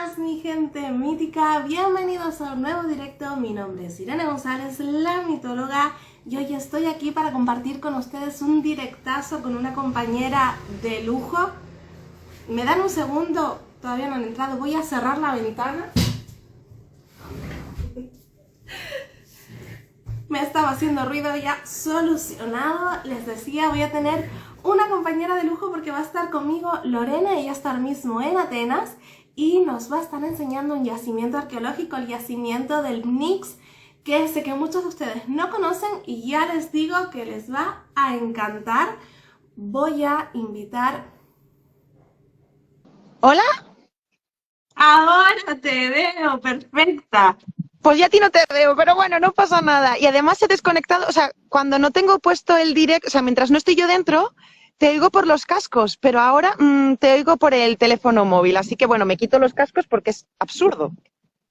buenas mi gente mítica, bienvenidos a un nuevo directo. Mi nombre es Irene González, la mitóloga, y hoy estoy aquí para compartir con ustedes un directazo con una compañera de lujo. ¿Me dan un segundo? Todavía no han entrado, voy a cerrar la ventana. Me estaba haciendo ruido, ya solucionado. Les decía, voy a tener una compañera de lujo porque va a estar conmigo Lorena. Ella está ahora mismo en Atenas y nos va a estar enseñando un yacimiento arqueológico, el yacimiento del Pnyx, que sé que muchos de ustedes no conocen y ya les digo que les va a encantar. Voy a invitar... ¿Hola? Ahora te veo, perfecta. Pues ya a ti no te veo, pero bueno, no pasa nada. Y además he desconectado, o sea, cuando no tengo puesto el direct, o sea, mientras no estoy yo dentro, te oigo por los cascos, pero ahora te oigo por el teléfono móvil. Así que bueno, me quito los cascos porque es absurdo.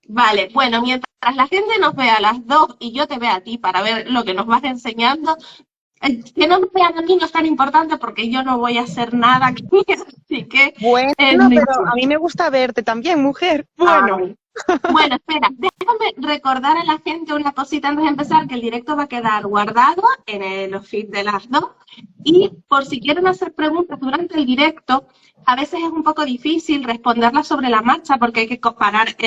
Vale, bueno, mientras la gente nos vea a las dos y yo te vea a ti para ver lo que nos vas enseñando, que no me vean a mí no es tan importante porque yo no voy a hacer nada aquí, así que Bueno, no pero a importa. mí me gusta verte también, mujer. Bueno. Ay. Bueno, espera, déjame recordar a la gente una cosita antes de empezar, que el directo va a quedar guardado en los feeds de las dos. Y por si quieren hacer preguntas durante el directo, a veces es un poco difícil responderlas sobre la marcha porque hay que comparar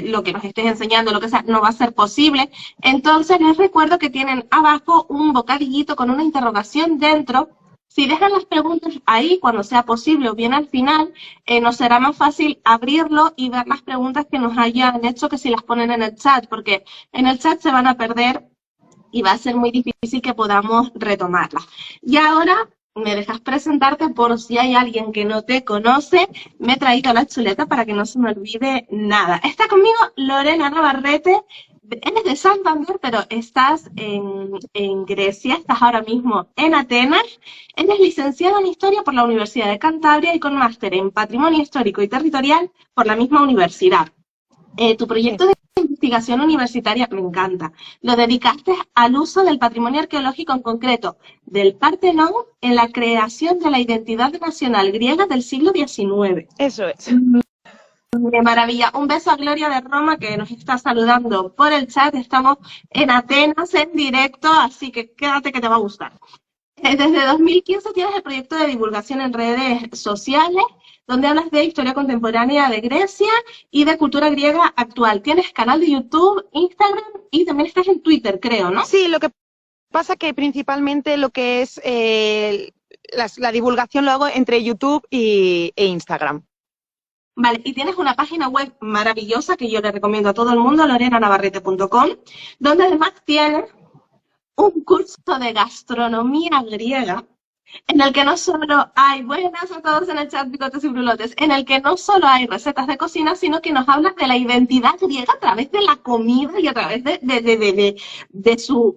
lo que nos estés enseñando, lo que sea, no va a ser posible. Entonces les recuerdo que tienen abajo un bocadillito con una interrogación dentro. Si dejan las preguntas ahí cuando sea posible o bien al final, nos será más fácil abrirlo y ver las preguntas que nos hayan hecho que si las ponen en el chat, porque en el chat se van a perder y va a ser muy difícil que podamos retomarlas. Y ahora me dejas presentarte por si hay alguien que no te conoce. Me he traído la chuleta para que no se me olvide nada. Está conmigo Lorena Navarrete. Eres de Santander, pero estás en Grecia, estás ahora mismo en Atenas. Eres licenciada en Historia por la Universidad de Cantabria y con máster en Patrimonio Histórico y Territorial por la misma universidad. Tu proyecto de investigación universitaria me encanta. Lo dedicaste al uso del patrimonio arqueológico, en concreto del Partenón, en la creación de la identidad nacional griega del siglo XIX. Eso es. De maravilla. Un beso a Gloria de Roma que nos está saludando por el chat. Estamos en Atenas en directo, así que quédate que te va a gustar. Desde 2015 tienes el proyecto de divulgación en redes sociales, donde hablas de historia contemporánea de Grecia y de cultura griega actual. Tienes canal de YouTube, Instagram y también estás en Twitter, creo, ¿no? Sí, lo que pasa que principalmente lo que es la divulgación lo hago entre YouTube e Instagram. Vale, y tienes una página web maravillosa que yo le recomiendo a todo el mundo, lorenanavarrete.com, donde además tienes un curso de gastronomía griega en el que no solo hay, buenas a todos en el chat, bigotes y brulotes, en el que no solo hay recetas de cocina, sino que nos hablas de la identidad griega a través de la comida y a través de sus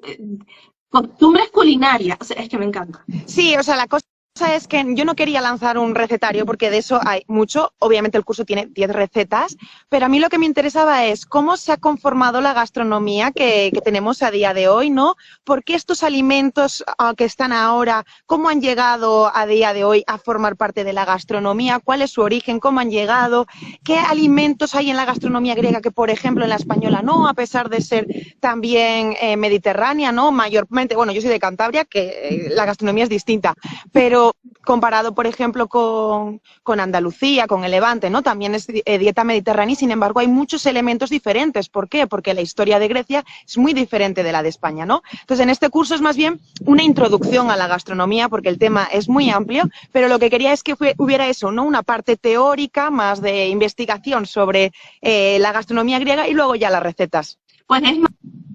costumbres culinarias. O sea, es que me encanta. Sí, o sea, la cosa es que yo no quería lanzar un recetario porque de eso hay mucho. Obviamente el curso tiene 10 recetas, pero a mí lo que me interesaba es cómo se ha conformado la gastronomía que tenemos a día de hoy, ¿no? ¿Por qué estos alimentos que están ahora, cómo han llegado a día de hoy a formar parte de la gastronomía? ¿Cuál es su origen? ¿Cómo han llegado? ¿Qué alimentos hay en la gastronomía griega que, por ejemplo, en la española no, a pesar de ser también mediterránea, ¿no? Mayormente, bueno, yo soy de Cantabria, que la gastronomía es distinta, pero comparado, por ejemplo, con Andalucía, con el Levante, ¿no? También es dieta mediterránea y, sin embargo, hay muchos elementos diferentes. ¿Por qué? Porque la historia de Grecia es muy diferente de la de España, ¿no? Entonces, en este curso es más bien una introducción a la gastronomía, porque el tema es muy amplio, pero lo que quería es que hubiera eso, ¿no? Una parte teórica, más de investigación sobre la gastronomía griega y luego ya las recetas. Pues es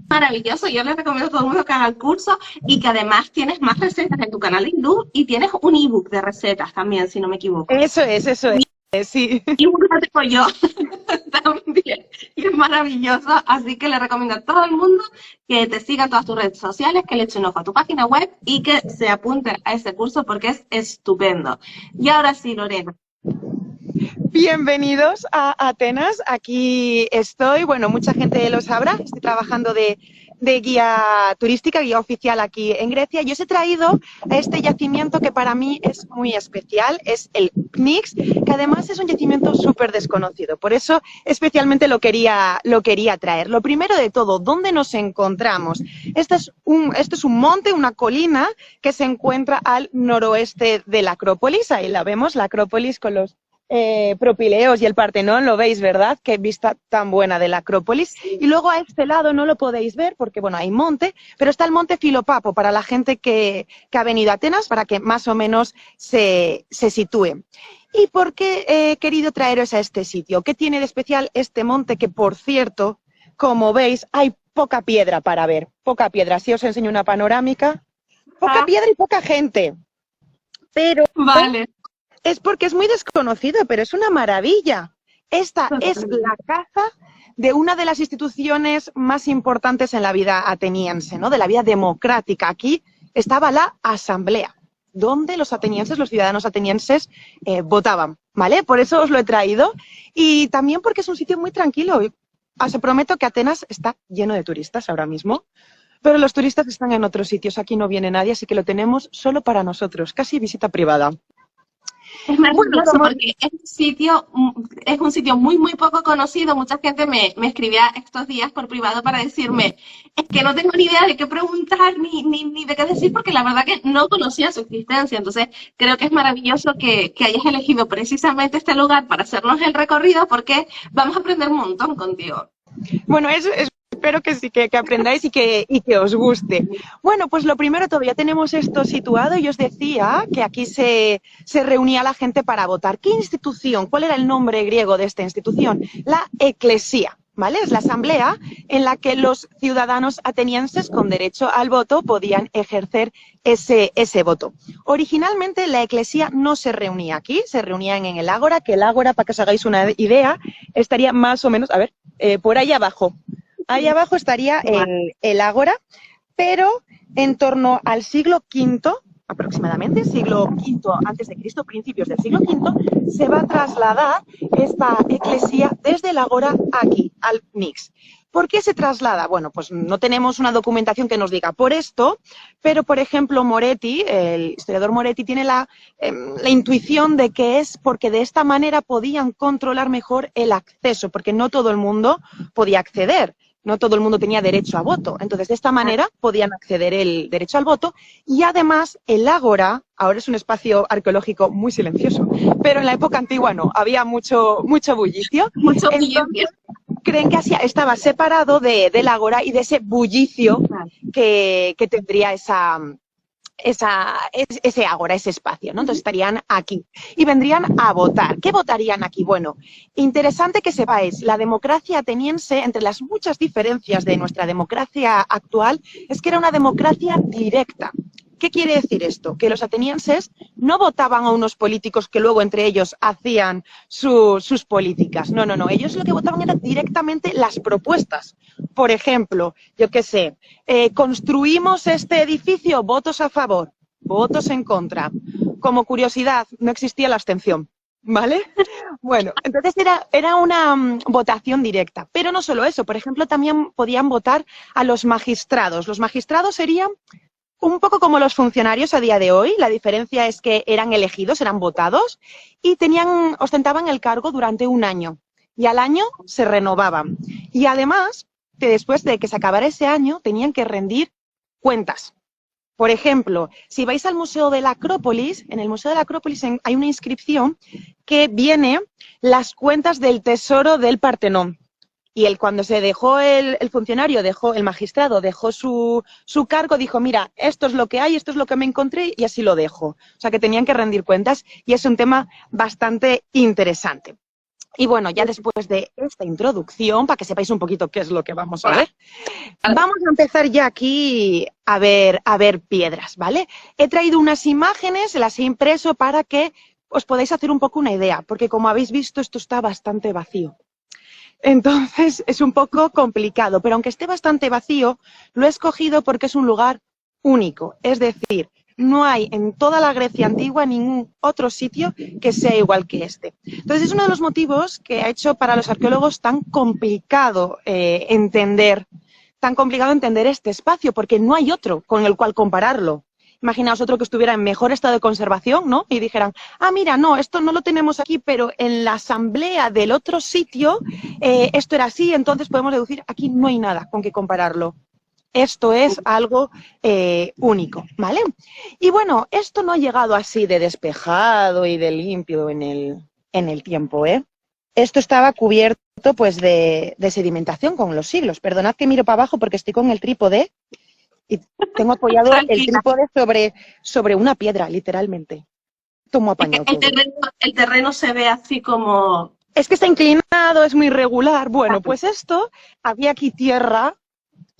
maravilloso, yo les recomiendo a todo el mundo que haga el curso y que además tienes más recetas en tu canal hindú y tienes un ebook de recetas también, si no me equivoco. Eso es, sí. Y un lo tengo yo también, y es maravilloso, así que le recomiendo a todo el mundo que te siga en todas tus redes sociales, que le eche un ojo a tu página web y que se apunten a ese curso porque es estupendo. Y ahora sí, Lorena. Bienvenidos a Atenas, aquí estoy, bueno, mucha gente lo sabrá, estoy trabajando de de guía turística, guía oficial aquí en Grecia, y os he traído a este yacimiento que para mí es muy especial, es el Kniks, que además es un yacimiento súper desconocido, por eso especialmente lo quería traer. Lo primero de todo, ¿dónde nos encontramos? Esto es un monte, una colina que se encuentra al noroeste de la Acrópolis, ahí la vemos, la Acrópolis con los Propileos y el Partenón, lo veis, ¿verdad? Qué vista tan buena de la Acrópolis. Y luego a este lado no lo podéis ver porque, bueno, hay monte, pero está el monte Filopapo para la gente que ha venido a Atenas, para que más o menos se sitúe. ¿Y por qué he querido traeros a este sitio? ¿Qué tiene de especial este monte? Que, por cierto, como veis, hay poca piedra para ver. Poca piedra. Si os enseño una panorámica, poca piedra y poca gente. Pero Vale. es porque es muy desconocido, pero es una maravilla. Esta es la casa de una de las instituciones más importantes en la vida ateniense, ¿no? De la vida democrática. Aquí estaba la asamblea, donde los atenienses, los ciudadanos atenienses, votaban, ¿vale? Por eso os lo he traído. Y también porque es un sitio muy tranquilo. Os prometo que Atenas está lleno de turistas ahora mismo, pero los turistas están en otros sitios. Aquí no viene nadie, así que lo tenemos solo para nosotros, casi visita privada. Es maravilloso Bueno, porque es un sitio muy, muy poco conocido. Mucha gente me escribía estos días por privado para decirme, es que no tengo ni idea de qué preguntar ni de qué decir, porque la verdad que no conocía su existencia. Entonces, creo que es maravilloso que hayas elegido precisamente este lugar para hacernos el recorrido, porque vamos a aprender un montón contigo. Bueno, espero que sí, que aprendáis y que os guste. Bueno, pues lo primero, todavía tenemos esto situado y os decía que aquí se reunía la gente para votar. ¿Qué institución? ¿Cuál era el nombre griego de esta institución? La Eclesía, ¿vale? Es la asamblea en la que los ciudadanos atenienses con derecho al voto podían ejercer ese voto. Originalmente la Eclesía no se reunía aquí, se reunían en el Ágora, que el Ágora, para que os hagáis una idea, estaría más o menos, a ver, por ahí abajo. Ahí abajo estaría el Ágora, pero en torno al siglo V, aproximadamente, siglo V antes de Cristo, principios del siglo V, se va a trasladar esta eclesía desde el Ágora aquí, al Kniks. ¿Por qué se traslada? Bueno, pues no tenemos una documentación que nos diga por esto, pero, por ejemplo, Moretti, el historiador Moretti, tiene la intuición de que es porque de esta manera podían controlar mejor el acceso, porque no todo el mundo podía acceder. No todo el mundo tenía derecho a voto. Entonces, de esta manera podían acceder el derecho al voto y además el Ágora, ahora es un espacio arqueológico muy silencioso, pero en la época antigua no, había mucho bullicio. Mucho bullicio. Creen que estaba separado del Ágora y de ese bullicio que tendría ese Ágora, ese espacio, ¿no? Entonces estarían aquí y vendrían a votar. ¿Qué votarían aquí? Bueno, interesante que sepáis, la democracia ateniense, entre las muchas diferencias de nuestra democracia actual, es que era una democracia directa. ¿Qué quiere decir esto? Que los atenienses no votaban a unos políticos que luego entre ellos hacían sus políticas. No, no, no. Ellos lo que votaban eran directamente las propuestas. Por ejemplo, yo qué sé, construimos este edificio, votos a favor, votos en contra. Como curiosidad, no existía la abstención, ¿vale? Bueno, entonces era una votación directa. Pero no solo eso, por ejemplo, también podían votar a los magistrados. Los magistrados serían un poco como los funcionarios a día de hoy. La diferencia es que eran elegidos, eran votados y ostentaban el cargo durante un año. Y al año se renovaban. Y además, que después de que se acabara ese año, tenían que rendir cuentas. Por ejemplo, si vais al Museo de la Acrópolis, en el Museo de la Acrópolis hay una inscripción que viene las cuentas del tesoro del Partenón. Y cuando se dejó el funcionario, el magistrado, dejó su cargo, dijo, mira, esto es lo que hay, esto es lo que me encontré y así lo dejo. O sea, que tenían que rendir cuentas y es un tema bastante interesante. Y bueno, ya después de esta introducción, para que sepáis un poquito qué es lo que vamos a ver, vamos a empezar ya aquí a ver piedras, ¿vale? He traído unas imágenes, las he impreso para que os podáis hacer un poco una idea, porque como habéis visto, esto está bastante vacío. Entonces es un poco complicado, pero aunque esté bastante vacío, lo he escogido porque es un lugar único. Es decir, no hay en toda la Grecia antigua ningún otro sitio que sea igual que este. Entonces es uno de los motivos que ha hecho para los arqueólogos tan complicado entender tan complicado entender este espacio, porque no hay otro con el cual compararlo. Imaginaos otro que estuviera en mejor estado de conservación, ¿no? Y dijeran, ah, mira, no, esto no lo tenemos aquí, pero en la asamblea del otro sitio esto era así, entonces podemos deducir, aquí no hay nada con que compararlo. Esto es algo único, ¿vale? Y bueno, esto no ha llegado así de despejado y de limpio en el tiempo, ¿eh? Esto estaba cubierto pues de sedimentación con los siglos. Perdonad que miro para abajo porque estoy con el trípode y tengo apoyado el Tranquila. trípode sobre una piedra, literalmente. Tomo Es que apañado todo. el terreno se ve así como... Es que está inclinado, es muy irregular. Bueno, pues esto, había aquí tierra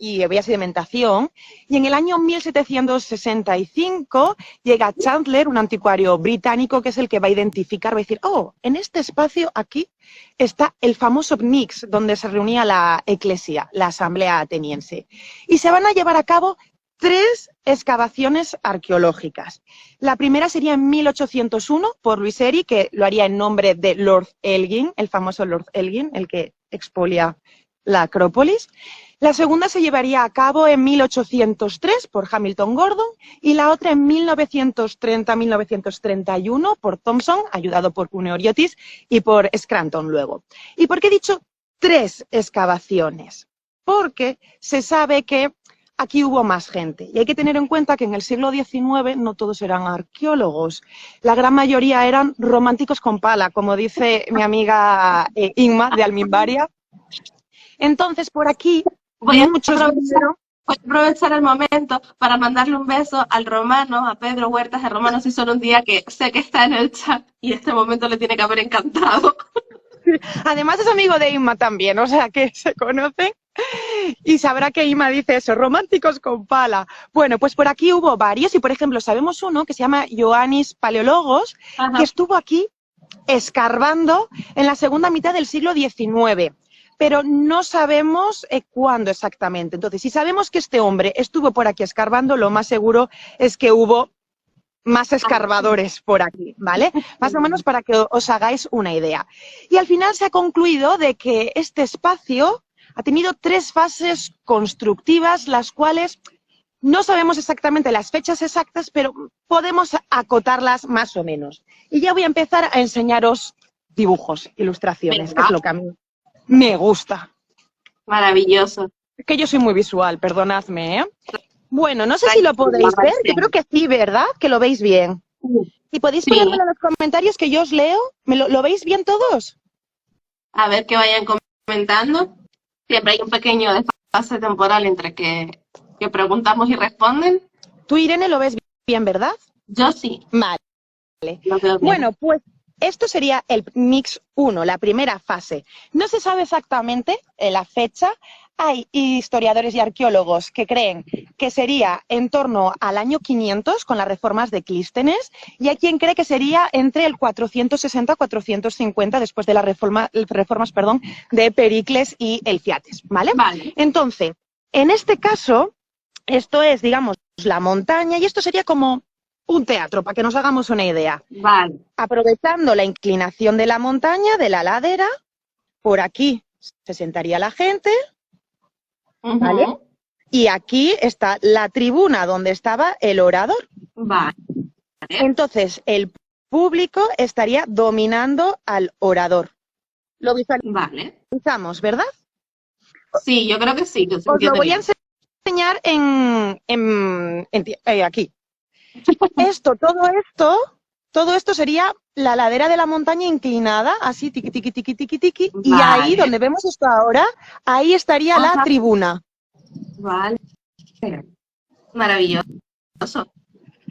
y había sedimentación, y en el año 1765 llega Chandler, un anticuario británico, que es el que va a identificar, va a decir, oh, en este espacio aquí está el famoso Pnyx, donde se reunía la eclesia, la asamblea ateniense. Y se van a llevar a cabo 3 excavaciones arqueológicas. La primera sería en 1801 por Luiseri, que lo haría en nombre de Lord Elgin, el famoso Lord Elgin, el que expolia la Acrópolis. La segunda se llevaría a cabo en 1803 por Hamilton Gordon y la otra en 1930-1931 por Thompson, ayudado por Cuneo Oriotis y por Scranton luego. ¿Y por qué he dicho 3 excavaciones? Porque se sabe que aquí hubo más gente y hay que tener en cuenta que en el siglo XIX no todos eran arqueólogos. La gran mayoría eran románticos con pala, como dice mi amiga Inma de Alminbaria. Entonces, por aquí, Voy a muchos aprovechar el momento para mandarle un beso al Romano, a Pedro Huertas de Romano si son un día, que sé que está en el chat y este momento le tiene que haber encantado. Además es amigo de Inma también, o sea que se conocen y sabrá que Inma dice eso, románticos con pala. Bueno, pues por aquí hubo varios y, por ejemplo, sabemos uno que se llama Ioannis Paleologos, Ajá. que estuvo aquí escarbando en la segunda mitad del siglo XIX. Pero no sabemos cuándo exactamente. Entonces, si sabemos que este hombre estuvo por aquí escarbando, lo más seguro es que hubo más escarbadores por aquí, ¿vale? Más o menos para que os hagáis una idea. Y al final se ha concluido de que este espacio ha tenido 3 fases constructivas, las cuales no sabemos exactamente las fechas exactas, pero podemos acotarlas más o menos. Y ya voy a empezar a enseñaros dibujos, ilustraciones, que es lo que a mí me gusta. Maravilloso. Es que yo soy muy visual, perdonadme, ¿eh? Bueno, no sé si lo podéis ver, yo creo que sí, ¿verdad? Que lo veis bien. Y podéis ponérmelo en los comentarios que yo os leo. ¿Lo veis bien todos? A ver que vayan comentando. Siempre hay un pequeño desfase temporal entre que preguntamos y responden. Tú, Irene, lo ves bien, ¿verdad? Yo sí. Vale. Lo veo bien. Bueno, pues esto sería el Mix 1, la primera fase. No se sabe exactamente la fecha. Hay historiadores y arqueólogos que creen que sería en torno al año 500 con las reformas de Clístenes y hay quien cree que sería entre el 460 y 450 después de las reformas de Pericles y Elciates, ¿vale? Vale. Entonces, en este caso, esto es, digamos, la montaña y esto sería como un teatro, para que nos hagamos una idea. Vale. Aprovechando la inclinación de la montaña, de la ladera, por aquí se sentaría la gente, ¿vale? Y aquí está la tribuna donde estaba el orador. Vale. Entonces, el público estaría dominando al orador. Lo visualizamos, ¿verdad? Sí, yo creo que sí. Os lo voy a enseñar aquí. Todo esto sería la ladera de la montaña inclinada, así, tiqui, tiqui, tiqui, tiqui, tiqui. Vale. Y ahí, donde vemos esto ahora, ahí estaría la tribuna. Vale. Maravilloso.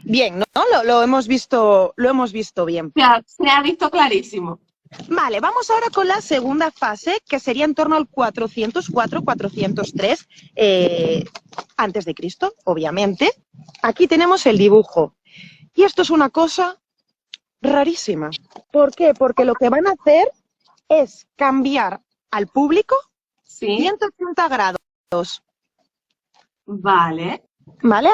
Bien, ¿no? Lo hemos visto bien. Se ha visto clarísimo. Vale, vamos ahora con la segunda fase, que sería en torno al 404-403 antes de Cristo, obviamente. Aquí tenemos el dibujo. Y esto es una cosa rarísima. ¿Por qué? Porque lo que van a hacer es cambiar al público 180 grados. Vale. ¿Vale?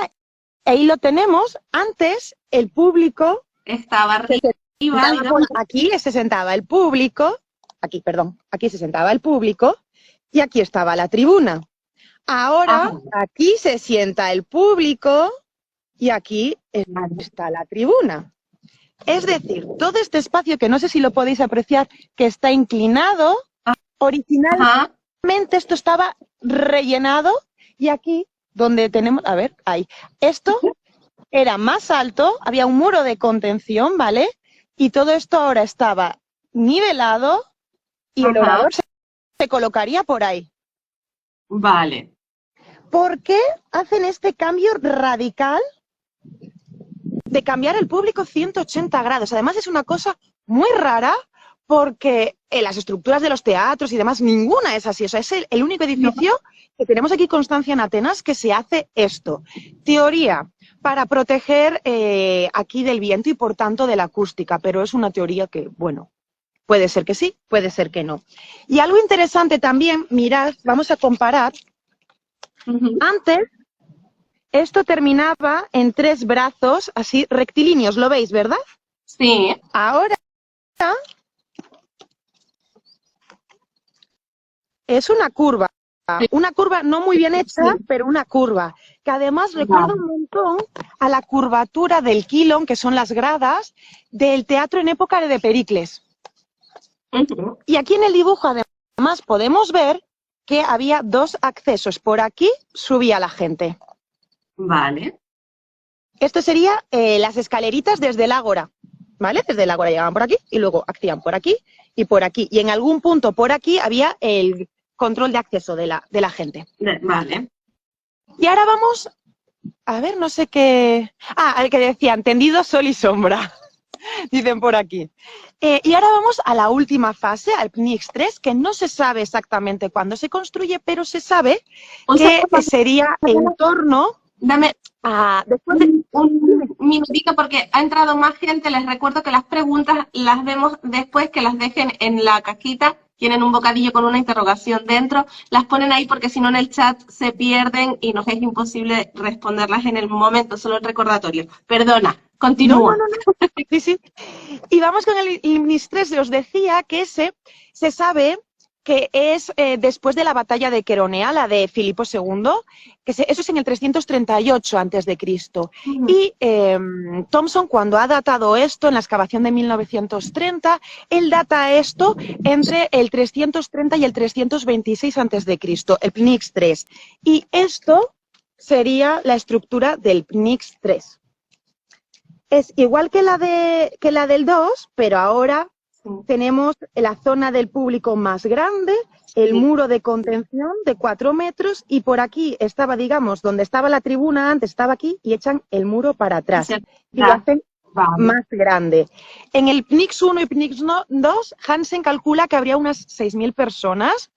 Ahí lo tenemos. Antes el público estaba arriba. Aquí se sentaba el público. Aquí se sentaba el público y aquí estaba la tribuna. Ahora, Ajá. aquí se sienta el público y aquí Vale. está la tribuna. Es decir, todo este espacio, que no sé si lo podéis apreciar, que está inclinado, originalmente Ajá. esto estaba rellenado y aquí, donde tenemos, a ver, ahí, esto era más alto, había un muro de contención, ¿vale? Y todo esto ahora estaba nivelado y el Ajá. orador se colocaría por ahí. Vale. ¿Por qué hacen este cambio radical de cambiar el público 180 grados? Además es una cosa muy rara porque en las estructuras de los teatros y demás ninguna es así. O sea, es el único No. edificio que tenemos aquí constancia en Atenas que se hace esto. Teoría para proteger aquí del viento y por tanto de la acústica, pero es una teoría que, bueno, puede ser que sí, puede ser que no. Y algo interesante también, mirad, vamos a comparar. Ujú. Antes esto terminaba en 3 brazos así rectilíneos, ¿lo veis, verdad? Sí. Ahora es una curva no muy bien hecha, Sí. pero una curva, que además recuerda Vale. un montón a la curvatura del quilón, que son las gradas del teatro en época de Pericles. Ujú. Y aquí en el dibujo además podemos ver que había 2 accesos. Por aquí subía la gente. Vale. Esto sería las escaleritas desde el ágora, ¿vale? Desde el ágora llegaban por aquí y luego accedían por aquí y por aquí. Y en algún punto por aquí había el control de acceso de la gente. Vale. Y ahora vamos, a ver, no sé qué... Ah, el que decían, tendido sol y sombra, dicen por aquí. Y ahora vamos a la última fase, al PNIX 3, que no se sabe exactamente cuándo se construye, pero se sabe Un que segundo. sería en torno Dame a... Después de... un minutito porque ha entrado más gente. Les recuerdo que las preguntas las vemos después, que las dejen en la cajita. Tienen un bocadillo con una interrogación dentro. Las ponen ahí porque si no en el chat se pierden y nos es imposible responderlas en el momento. Solo el recordatorio. Perdona, No, no, continúa. no, no. Sí, sí. Y vamos con el PNIX 3. Os decía que ese se sabe que es después de la batalla de Queronea, la de Filipo II, eso es en el 338 a.C. Y Thomson, cuando ha datado esto en la excavación de 1930, él data esto entre el 330 y el 326 a.C., el PNIX 3. Y esto sería la estructura del PNIX 3. Es igual que la del 2, pero ahora tenemos la zona del público más grande, el Sí. muro de contención de 4 metros y por aquí estaba, digamos, donde estaba la tribuna antes, estaba aquí y echan el muro para atrás y lo hacen Vale. más grande. En el PNIX 1 y PNIX 2, Hansen calcula que habría unas 6.000 personas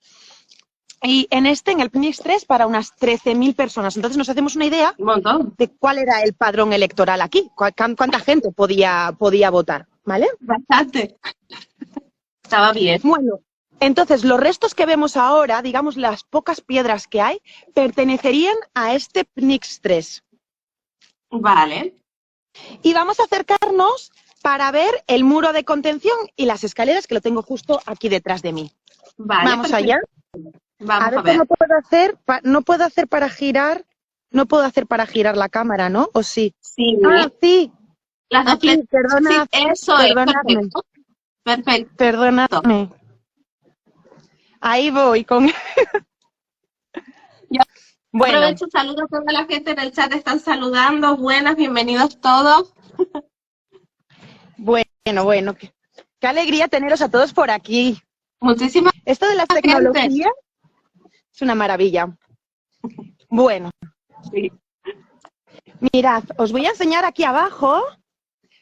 y en el PNIX 3 para unas 13.000 personas. Entonces nos hacemos una idea Un montón. de cuál era el padrón electoral aquí, cuánta gente podía votar, ¿vale? Bastante. Estaba bien. Bueno, entonces los restos que vemos ahora, digamos las pocas piedras que hay, pertenecerían a este PNIX 3. Vale. Y vamos a acercarnos para ver el muro de contención y las escaleras, que lo tengo justo aquí detrás de mí. Vale. Vamos Perfecto. allá. Vamos a Cómo ver. puedo hacer, no puedo hacer para girar, no puedo hacer para girar la cámara, ¿no? ¿O sí? Sí. Ah, sí, Las dos aquí, flechas. Sí, eso es. perdonadme. Perfecto. Perfecto. Perdonadme. Ahí voy con... Yo Bueno, aprovecho, saludo a toda la gente en el chat, están saludando. Buenas, bienvenidos todos. bueno. Qué alegría teneros a todos por aquí. Muchísimas Esto de la gente. tecnología es una maravilla. Bueno, Sí. mirad, os voy a enseñar aquí abajo.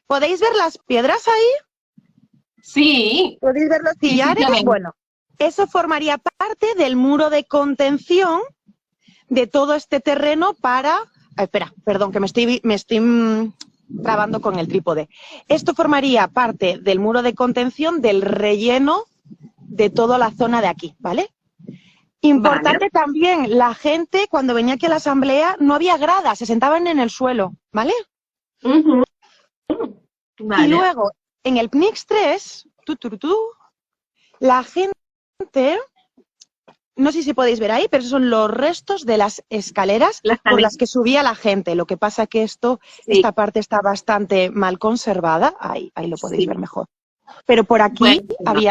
¿Podéis ver las piedras ahí? Sí. ¿Podéis ver los Sí, sillares? se ven. Bueno, eso formaría parte del muro de contención de todo este terreno para... espera, perdón, que me estoy trabando con el trípode. Esto formaría parte del muro de contención del relleno de toda la zona de aquí, ¿vale? Importante también, la gente cuando venía aquí a la asamblea no había gradas, se sentaban en el suelo, ¿vale? Ujú. Y luego, en el PNIX 3, la gente no sé si podéis ver ahí, pero esos son los restos de las escaleras por las que subía la gente. Lo que pasa que esta parte está bastante mal conservada. Ahí lo podéis ver mejor. Pero por aquí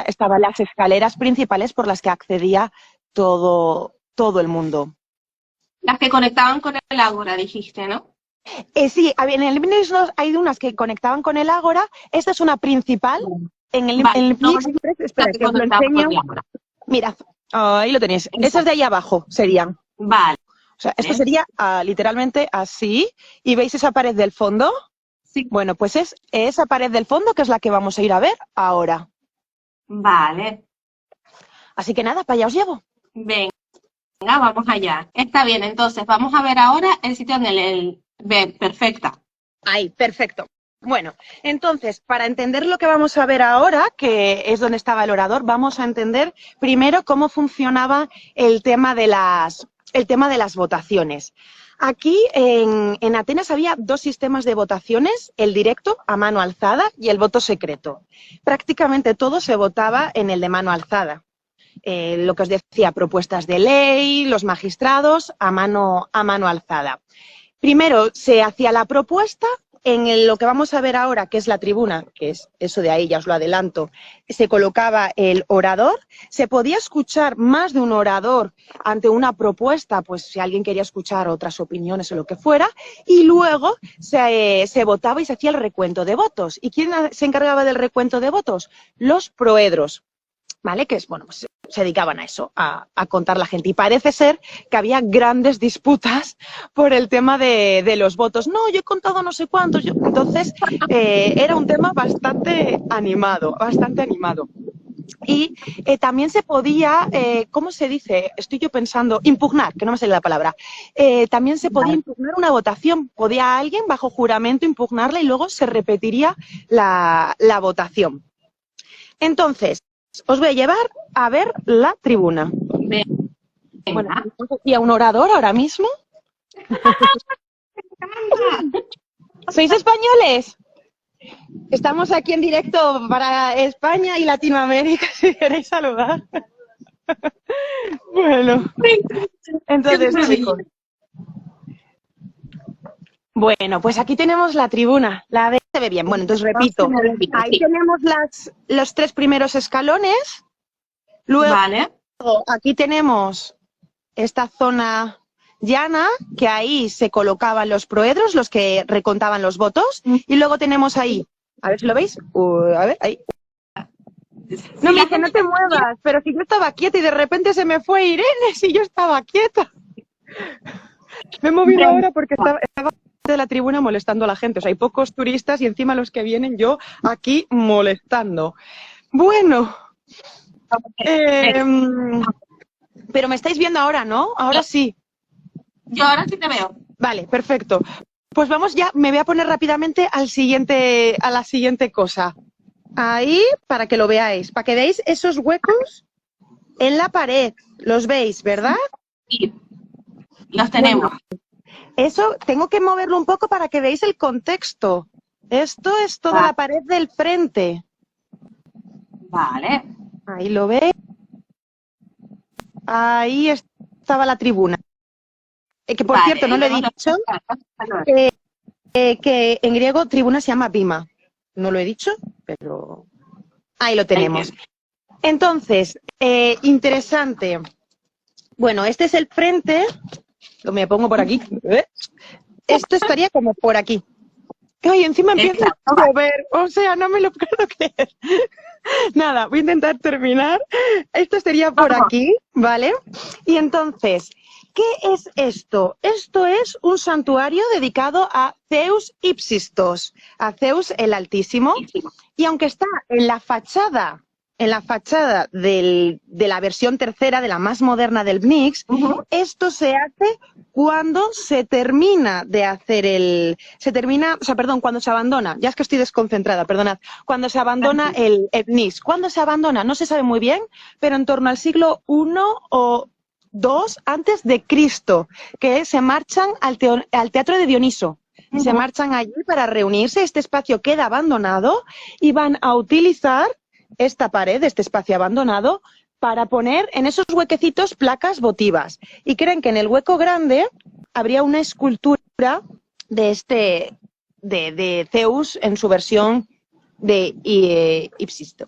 estaban las escaleras principales por las que accedía todo el mundo. Las que conectaban con el ágora, dijiste, ¿no? Sí, en el Phoenix hay unas que conectaban con el ágora. Esta es una principal. En el Phoenix Express, espera, que os lo enseño. Mirad, ahí lo tenéis. Esas de ahí abajo serían. Vale. O sea, esto sería literalmente así. ¿Y veis esa pared del fondo? Sí. Bueno, pues es esa pared del fondo que es la que vamos a ir a ver ahora. Vale. Así que nada, para allá os llevo. Venga, vamos allá. Está bien, entonces vamos a ver ahora el sitio en el perfecta. Ahí, perfecto. Bueno, entonces, para entender lo que vamos a ver ahora, que es donde estaba el orador, vamos a entender primero cómo funcionaba el tema de las votaciones. Aquí en Atenas había dos sistemas de votaciones, el directo a mano alzada y el voto secreto. Prácticamente todo se votaba en el de mano alzada. Lo que os decía, propuestas de ley, los magistrados a mano alzada. Primero se hacía la propuesta. En lo que vamos a ver ahora, que es la tribuna, que es eso de ahí, ya os lo adelanto, se colocaba el orador. Se podía escuchar más de un orador ante una propuesta, pues si alguien quería escuchar otras opiniones o lo que fuera, y luego se votaba y se hacía el recuento de votos. ¿Y quién se encargaba del recuento de votos? Los proedros, ¿vale? Que es, bueno, pues se dedicaban a eso, a contar la gente. Y parece ser que había grandes disputas por el tema de los votos. No, yo he contado no sé cuántos. Entonces, era un tema bastante animado, Y también se podía, ¿cómo se dice? Estoy yo pensando, impugnar, que no me sale la palabra. También se podía impugnar una votación. Podía alguien, bajo juramento, impugnarla y luego se repetiría la votación. Entonces, os voy a llevar a ver la tribuna. Venga. Bueno, tenemos aquí a un orador ahora mismo. ¿Sois españoles? Estamos aquí en directo para España y Latinoamérica, si queréis saludar. Bueno, entonces, chicos. Bueno, pues aquí tenemos la tribuna. Se ve bien. Bueno, entonces repito. Ahí tenemos los tres primeros escalones. Luego, aquí tenemos esta zona llana, que ahí se colocaban los proedros, los que recontaban los votos. Y luego tenemos ahí, a ver si lo veis. A ver, ahí. No, me dice, no te muevas, pero si yo estaba quieta y de repente se me fue Irene, si yo estaba quieta. Me he movido ahora porque estaba de la tribuna molestando a la gente. O sea, hay pocos turistas y encima los que vienen yo aquí molestando. Bueno, pero me estáis viendo ahora, ¿no? Ahora sí. Yo ahora sí te veo. Vale, perfecto. Pues vamos ya, me voy a poner rápidamente a la siguiente cosa. Ahí, para que lo veáis, para que veáis esos huecos en la pared. ¿Los veis, verdad? Sí, los tenemos. Bueno, eso, tengo que moverlo un poco para que veáis el contexto. Esto es toda la pared del frente. Vale. Ahí lo veis. Ahí estaba la tribuna. Que por cierto, no le he dicho que en griego tribuna se llama bima. No lo he dicho, pero ahí lo tenemos. Entonces, interesante. Bueno, este es el frente. Me pongo por aquí. Esto estaría como por aquí. Ay, encima empieza a llover. O sea, no me lo puedo creer. Nada, voy a intentar terminar. Esto sería por aquí, ¿vale? Y entonces, ¿qué es esto? Esto es un santuario dedicado a Zeus Ipsistos, a Zeus el Altísimo. Y aunque está en la fachada de la versión tercera, de la más moderna del Pnyx, esto se hace cuando se termina de hacer cuando se abandona, ya es que estoy desconcentrada, perdonad, cuando se abandona el Pnyx. ¿Cuándo se abandona? No se sabe muy bien, pero en torno al siglo I o II antes de Cristo, que se marchan al Teatro de Dioniso. Se marchan allí para reunirse, este espacio queda abandonado y van a utilizar esta pared, este espacio abandonado, para poner en esos huequecitos placas votivas. Y creen que en el hueco grande habría una escultura de Zeus en su versión de Ipsisto.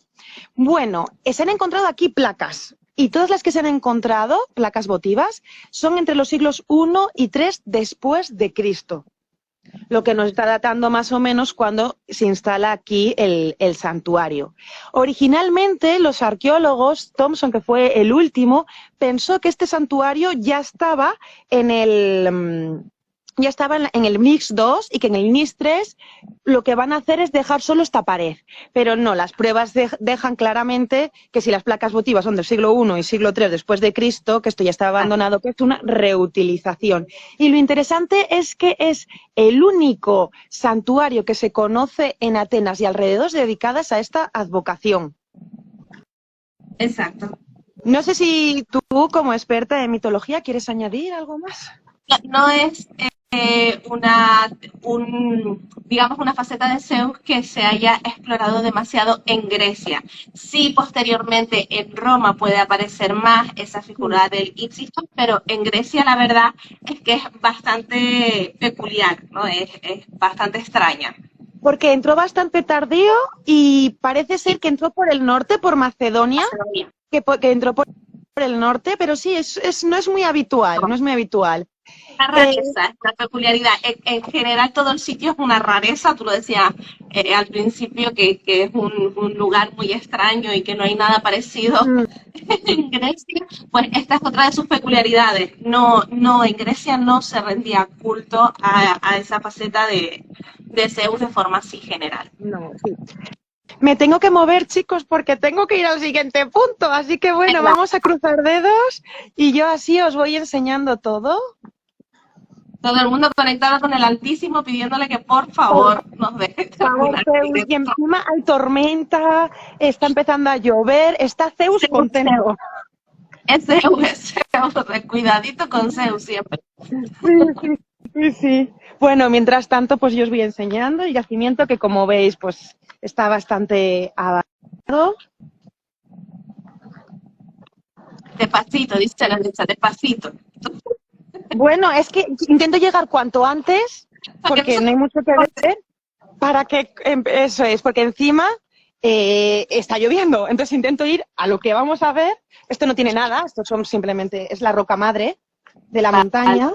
Bueno, se han encontrado aquí placas. Y todas las que se han encontrado, placas votivas, son entre los siglos I y III después de Cristo. Lo que nos está datando más o menos cuando se instala aquí el santuario. Originalmente, los arqueólogos, Thompson, que fue el último, pensó que este santuario ya estaba en el Mix 2 y que en el Mix 3 lo que van a hacer es dejar solo esta pared. Pero no, las pruebas dejan claramente que si las placas votivas son del siglo I y siglo III después de Cristo, que esto ya está abandonado, que es una reutilización. Y lo interesante es que es el único santuario que se conoce en Atenas y alrededor dedicadas a esta advocación. Exacto. No sé si tú, como experta en mitología, ¿quieres añadir algo más? No es digamos, una faceta de Zeus que se haya explorado demasiado en Grecia. Sí, posteriormente en Roma puede aparecer más esa figura del Ipsisto, pero en Grecia la verdad es que es bastante peculiar, ¿no? Es bastante extraña. Porque entró bastante tardío y parece ser que entró por el norte, por Macedonia, que entró por el norte, pero sí, no es muy habitual, no es muy habitual. Una rareza, es una peculiaridad. En general todo el sitio es una rareza, tú lo decías al principio, que es un lugar muy extraño y que no hay nada parecido en Grecia. Pues esta es otra de sus peculiaridades. No, en Grecia no se rendía culto a esa faceta de Zeus de forma así general. No, sí. Me tengo que mover, chicos, porque tengo que ir al siguiente punto. Así que bueno, vamos a cruzar dedos y yo así os voy enseñando todo. Todo el mundo conectado con el Altísimo pidiéndole que por favor nos deje terminar. Y encima hay tormenta, está empezando a llover, está Zeus contento. Es Zeus, cuidadito con Zeus siempre. Sí. Bueno, mientras tanto, pues yo os voy enseñando el yacimiento que, como veis, pues está bastante avanzado. Despacito, dice la derecha, despacito. Bueno, es que intento llegar cuanto antes, porque no hay mucho que ver, para que, eso es, porque encima está lloviendo, entonces intento ir a lo que vamos a ver. Esto no tiene nada, esto son simplemente, es la roca madre de la montaña,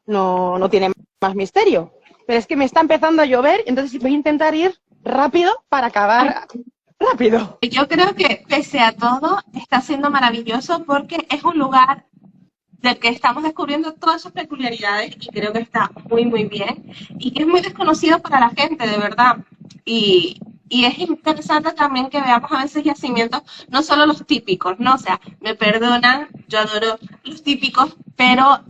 no tiene más misterio, pero es que me está empezando a llover, entonces voy a intentar ir rápido para acabar rápido. Yo creo que pese a todo está siendo maravilloso porque es un lugar del que estamos descubriendo todas sus peculiaridades y creo que está muy, muy bien y que es muy desconocido para la gente, de verdad. Y es interesante también que veamos a veces yacimientos, no solo los típicos, ¿no? O sea, me perdonan, yo adoro los típicos, pero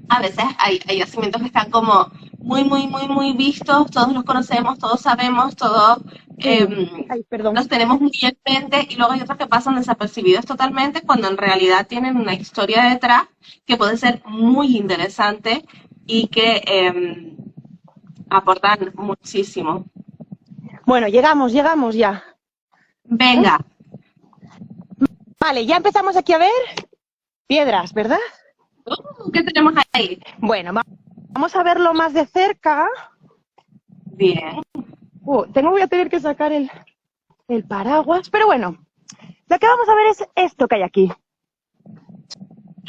a veces hay yacimientos que están como muy, muy, muy, muy vistos, todos los conocemos, todos sabemos, todos los tenemos muy en mente, y luego hay otros que pasan desapercibidos totalmente cuando en realidad tienen una historia detrás que puede ser muy interesante y que aportan muchísimo. Bueno, llegamos ya. Venga. Vale, ya empezamos aquí a ver piedras, ¿verdad? ¿Qué tenemos ahí? Bueno, vamos a verlo más de cerca. Bien. Voy a tener que sacar el paraguas, pero bueno, lo que vamos a ver es esto que hay aquí.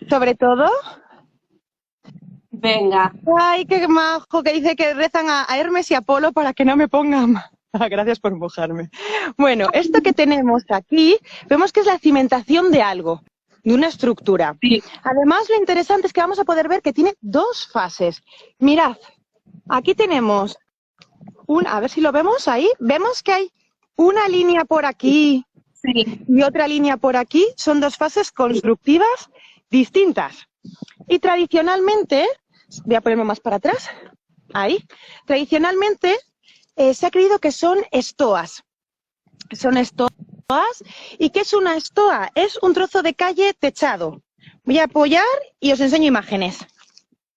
Sobre todo... Venga. Ay, qué majo, que dice que rezan a Hermes y Apolo para que no me pongan... Gracias por mojarme. Bueno, esto que tenemos aquí, vemos que es la cimentación de algo, de una estructura. Sí. Además, lo interesante es que vamos a poder ver que tiene dos fases. Mirad, aquí tenemos... a ver si lo vemos ahí. Vemos que hay una línea por aquí y otra línea por aquí. Son dos fases constructivas distintas. Y tradicionalmente, voy a ponerme más para atrás, ahí. Tradicionalmente se ha creído que son estoas. Son estoas. ¿Y qué es una estoa? Es un trozo de calle techado. Voy a apoyar y os enseño imágenes.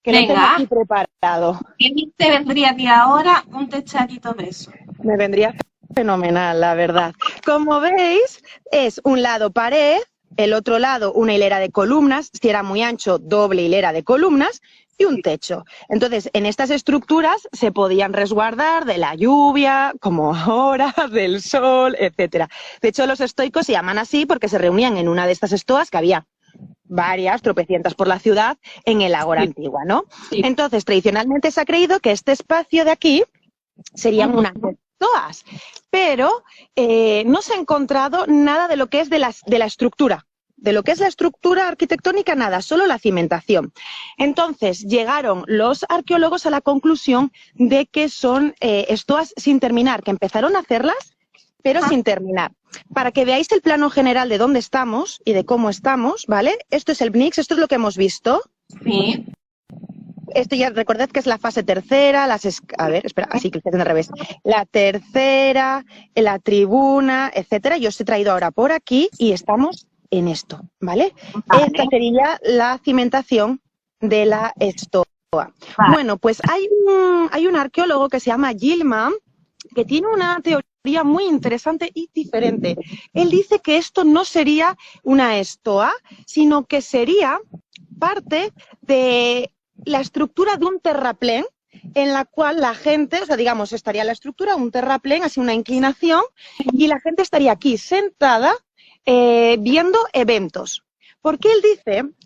Que Venga. lo tengo aquí preparado. ¿Qué te vendría a ti ahora un techadito de eso? Me vendría fenomenal, la verdad. Como veis, es un lado pared, el otro lado una hilera de columnas, si era muy ancho, doble hilera de columnas, y un techo. Entonces, en estas estructuras se podían resguardar de la lluvia, como ahora, del sol, etcétera. De hecho, los estoicos se llaman así porque se reunían en una de estas estoas que había varias, tropecientas por la ciudad, en el Ágora Sí, Antigua, ¿no? sí. Entonces, tradicionalmente se ha creído que este espacio de aquí serían unas estoas, pero no se ha encontrado nada de lo que es de la estructura. De lo que es la estructura arquitectónica, nada, solo la cimentación. Entonces, llegaron los arqueólogos a la conclusión de que son estoas sin terminar, que empezaron a hacerlas, pero sin terminar. Para que veáis el plano general de dónde estamos y de cómo estamos, ¿vale? Esto es el BNIX, esto es lo que hemos visto. Sí. Esto ya recordad que es la fase tercera, a ver, espera, así que al revés. La tercera, la tribuna, etcétera. Yo os he traído ahora por aquí y estamos en esto, ¿vale? Vale. Esta sería la cimentación de la estoa. Vale. Bueno, pues hay un arqueólogo que se llama Gilman que tiene una teoría muy interesante y diferente. Él dice que esto no sería una estoa, sino que sería parte de la estructura de un terraplén en la cual la gente, o sea, digamos, estaría la estructura, un terraplén, así una inclinación, y la gente estaría aquí sentada viendo eventos. Porque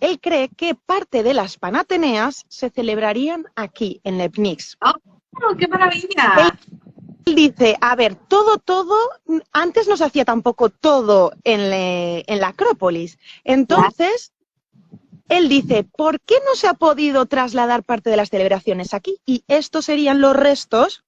él cree que parte de las Panateneas se celebrarían aquí, en Leibniz. ¡Oh, qué maravilla! Él dice, a ver, todo, antes no se hacía tampoco todo en la Acrópolis. Entonces, él dice, ¿por qué no se ha podido trasladar parte de las celebraciones aquí? Y estos serían los restos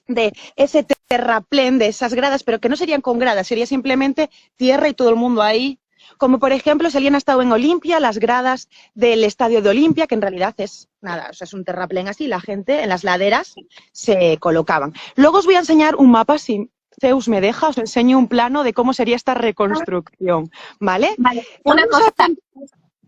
de ese terraplén, de esas gradas, pero que no serían con gradas, sería simplemente tierra y todo el mundo ahí. Como por ejemplo, si alguien ha estado en Olimpia, las gradas del estadio de Olimpia, que en realidad es nada, o sea, es un terraplén así, la gente en las laderas se colocaban. Luego os voy a enseñar un mapa, si Zeus me deja, os enseño un plano de cómo sería esta reconstrucción, ¿vale? Vale, una Vamos cosa,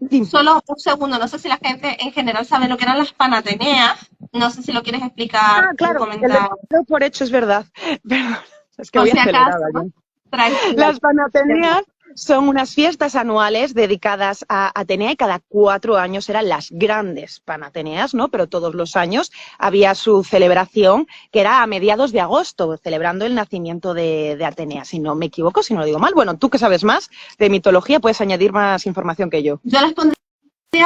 Dime. solo un segundo, no sé si la gente en general sabe lo que eran las Panateneas, no sé si lo quieres explicar o Claro, comentar. lo por hecho es verdad. Perdón, es que Por voy si acaso, acelerada ya. tranquila. Las Panateneas son unas fiestas anuales dedicadas a Atenea y cada 4 años eran las grandes Panateneas, ¿no? Pero todos los años había su celebración que era a mediados de agosto, celebrando el nacimiento de Atenea, si no me equivoco, si no lo digo mal. Bueno, tú que sabes más de mitología puedes añadir más información que yo. Yo las pondría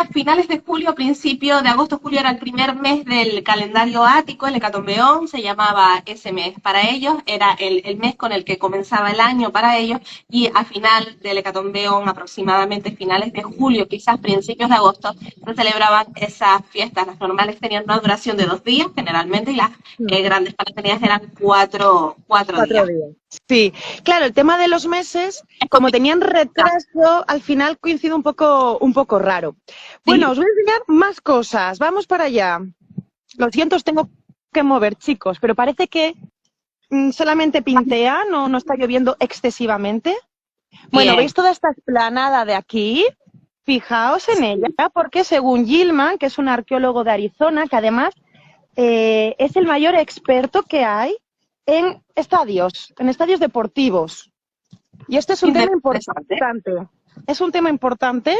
a finales de julio, principio de agosto. Julio era el primer mes del calendario ático, el hecatombeón, se llamaba ese mes. Para ellos era el mes con el que comenzaba el año para ellos, y a final del hecatombeón, aproximadamente finales de julio, quizás principios de agosto, se celebraban esas fiestas. Las normales tenían una duración de 2 días generalmente, y las grandes panateneas eran 4 días. Sí, claro, el tema de los meses, como tenían retraso, al final coincide un poco raro. Bueno, os voy a enseñar más cosas. Vamos para allá. Lo siento, os tengo que mover, chicos, pero parece que solamente pintea, no está lloviendo excesivamente. Bueno, Bien. ¿veis toda esta explanada de aquí? Fijaos en ella, porque según Gilman, que es un arqueólogo de Arizona, que además es el mayor experto que hay en estadios deportivos. Y este es un tema importante. Es un tema importante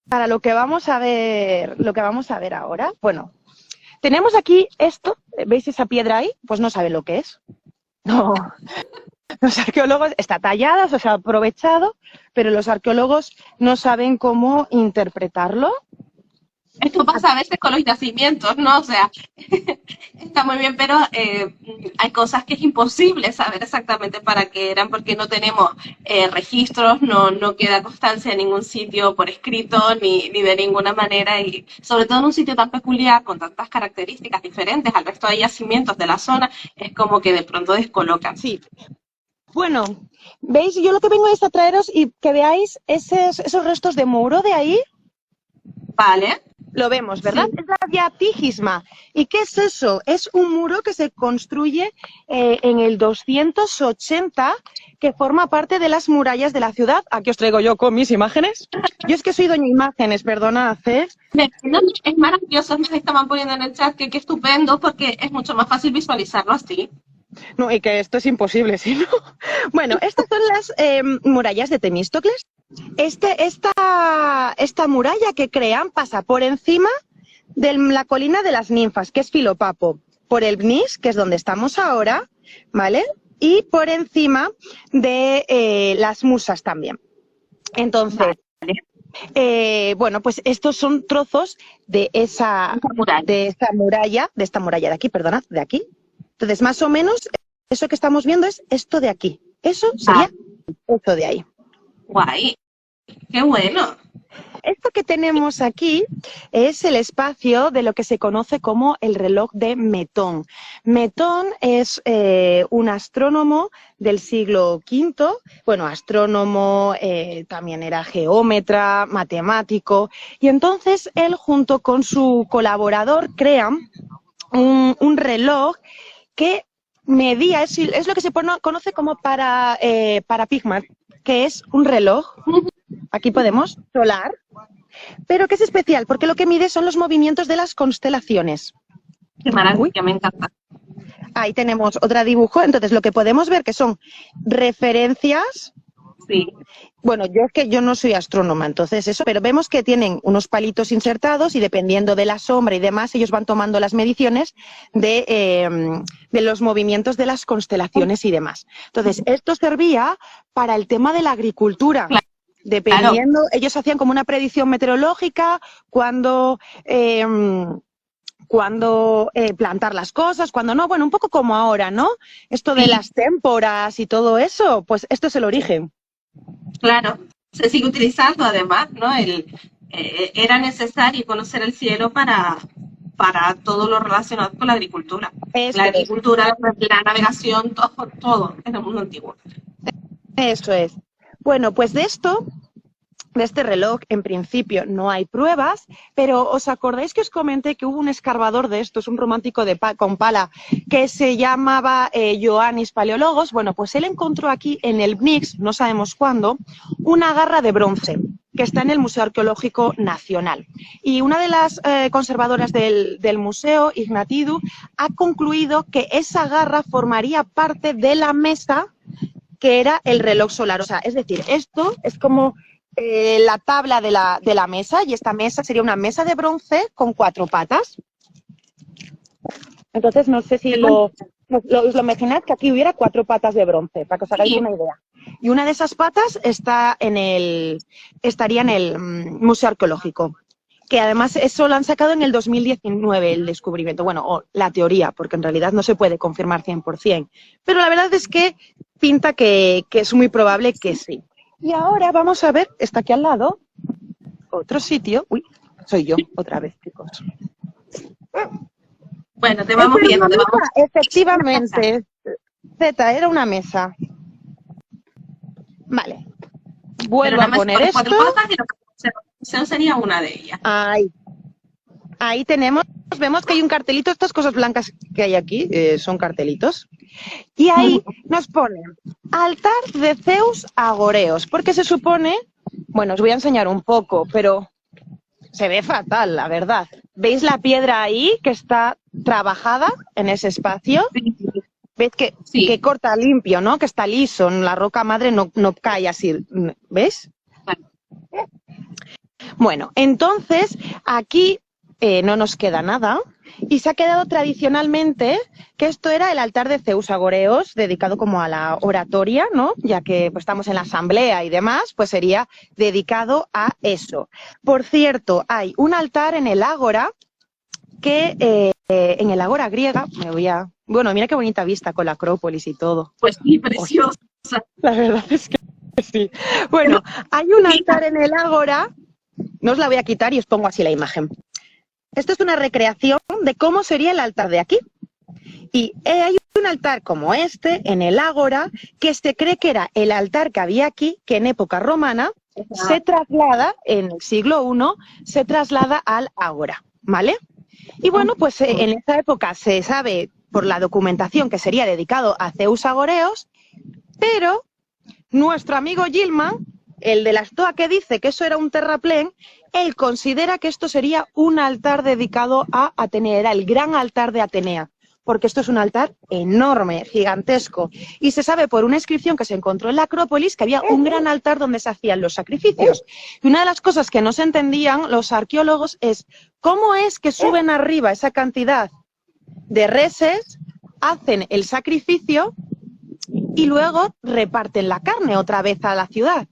para lo que vamos a ver ahora. Bueno, tenemos aquí esto, ¿veis esa piedra ahí? Pues no saben lo que es. No. Los arqueólogos, está tallada, se ha aprovechado, pero los arqueólogos no saben cómo interpretarlo. Esto pasa a veces con los yacimientos, ¿no? O sea, está muy bien, pero hay cosas que es imposible saber exactamente para qué eran, porque no tenemos registros, no queda constancia en ningún sitio por escrito, ni de ninguna manera, y sobre todo en un sitio tan peculiar, con tantas características diferentes al resto de yacimientos de la zona, es como que de pronto descolocan. Sí. Bueno, ¿veis? Yo lo que vengo es a traeros y que veáis esos restos de muro de ahí. Vale. Lo vemos, ¿verdad? Sí. Es la diatigisma. ¿Y qué es eso? Es un muro que se construye en el 280, que forma parte de las murallas de la ciudad. Aquí os traigo yo con mis imágenes. Yo es que soy doña imágenes, perdonad, ¿eh? No, es maravilloso, me estaban poniendo en el chat que estupendo, porque es mucho más fácil visualizarlo así. No, y que esto es imposible, ¿sí? ¿No? Bueno, estas son las murallas de Temístocles. Esta muralla que crean pasa por encima de la colina de las ninfas, que es Filopapo, por el Bnis, que es donde estamos ahora, ¿vale? Y por encima de las musas también. Entonces, bueno, pues estos son trozos de esta muralla de aquí, perdona, de aquí. Entonces, más o menos, eso que estamos viendo es esto de aquí. Eso sería esto de ahí. Guay, qué bueno. Esto que tenemos aquí es el espacio de lo que se conoce como el reloj de Metón. Metón es un astrónomo del siglo V, bueno, astrónomo, también era geómetra, matemático, y entonces él junto con su colaborador crean un reloj que medía, es lo que se conoce como paradigma, que es un reloj, aquí podemos, solar, pero que es especial porque lo que mide son los movimientos de las constelaciones. Qué maravilla, me encanta. Ahí tenemos otro dibujo, entonces lo que podemos ver que son referencias. Sí. Bueno, es que yo no soy astrónoma, entonces eso, pero vemos que tienen unos palitos insertados y dependiendo de la sombra y demás, ellos van tomando las mediciones de los movimientos de las constelaciones y demás. Entonces, esto servía para el tema de la agricultura. Claro. Dependiendo, ellos hacían como una predicción meteorológica, cuando plantar las cosas, cuando no, bueno, un poco como ahora, ¿no? Esto de las témporas y todo eso, pues esto es el origen. Claro, se sigue utilizando además, ¿no? Era necesario conocer el cielo para todo lo relacionado con la agricultura. Eso la agricultura, la navegación, todo en el mundo antiguo. Eso es. Bueno, pues de este reloj, en principio no hay pruebas, pero ¿os acordáis que os comenté que hubo un escarbador de estos, un romántico con pala, que se llamaba Ioannis Paleologos? Bueno, pues él encontró aquí en el Bnix, no sabemos cuándo, una garra de bronce que está en el Museo Arqueológico Nacional. Y una de las conservadoras del museo, Ignatidu, ha concluido que esa garra formaría parte de la mesa que era el reloj solar. O sea, es decir, esto es como la tabla de la mesa, y esta mesa sería una mesa de bronce con 4 patas. Entonces, no sé si os lo imagináis que aquí hubiera 4 patas de bronce, para que os hagáis una idea. Y una de esas patas estaría en el Museo Arqueológico, que además eso lo han sacado en el 2019, el descubrimiento. Bueno, o la teoría, porque en realidad no se puede confirmar 100%. Pero la verdad es que pinta que es muy probable que sí. Y ahora vamos a ver, está aquí al lado, otro sitio. Uy, soy yo, otra vez, chicos. Bueno, te vamos viendo, te vamos. Efectivamente, Z, era una mesa. Vale. Vuelvo a poner esto. 4 patas y la conservación sería una de ellas. Ahí tenemos, vemos que hay un cartelito, estas cosas blancas que hay aquí son cartelitos. Y ahí nos pone altar de Zeus Agoreos, porque se supone, bueno, os voy a enseñar un poco, pero se ve fatal, la verdad. ¿Veis la piedra ahí que está trabajada en ese espacio? Sí. ¿Veis que corta limpio, ¿no? Que está liso, la roca madre no cae así, ¿ves? Bueno, entonces aquí no nos queda nada y se ha quedado tradicionalmente que esto era el altar de Zeus Agoreos, dedicado como a la oratoria, ¿no? Ya que pues, estamos en la asamblea y demás, pues sería dedicado a eso. Por cierto, hay un altar en el ágora que en el ágora griega, bueno, mira qué bonita vista con la Acrópolis y todo. Pues sí, preciosa. La verdad es que sí. Bueno, hay un altar en el ágora, no os la voy a quitar y os pongo así la imagen. Esto es una recreación de cómo sería el altar de aquí. Y hay un altar como este en el ágora que se cree que era el altar que había aquí, que en época romana se traslada, en el siglo I, se traslada al ágora, ¿vale? Y bueno, pues en esa época se sabe por la documentación que sería dedicado a Zeus Agoreos, pero nuestro amigo Gilman, el de la Stoa que dice que eso era un terraplén, él considera que esto sería un altar dedicado a Atenea, era el gran altar de Atenea. porque esto es un altar enorme, gigantesco. Y se sabe por una inscripción que se encontró en la Acrópolis que había un gran altar donde se hacían los sacrificios. Y una de las cosas que no se entendían los arqueólogos es cómo es que suben arriba esa cantidad de reses, hacen el sacrificio y luego reparten la carne otra vez a la ciudad.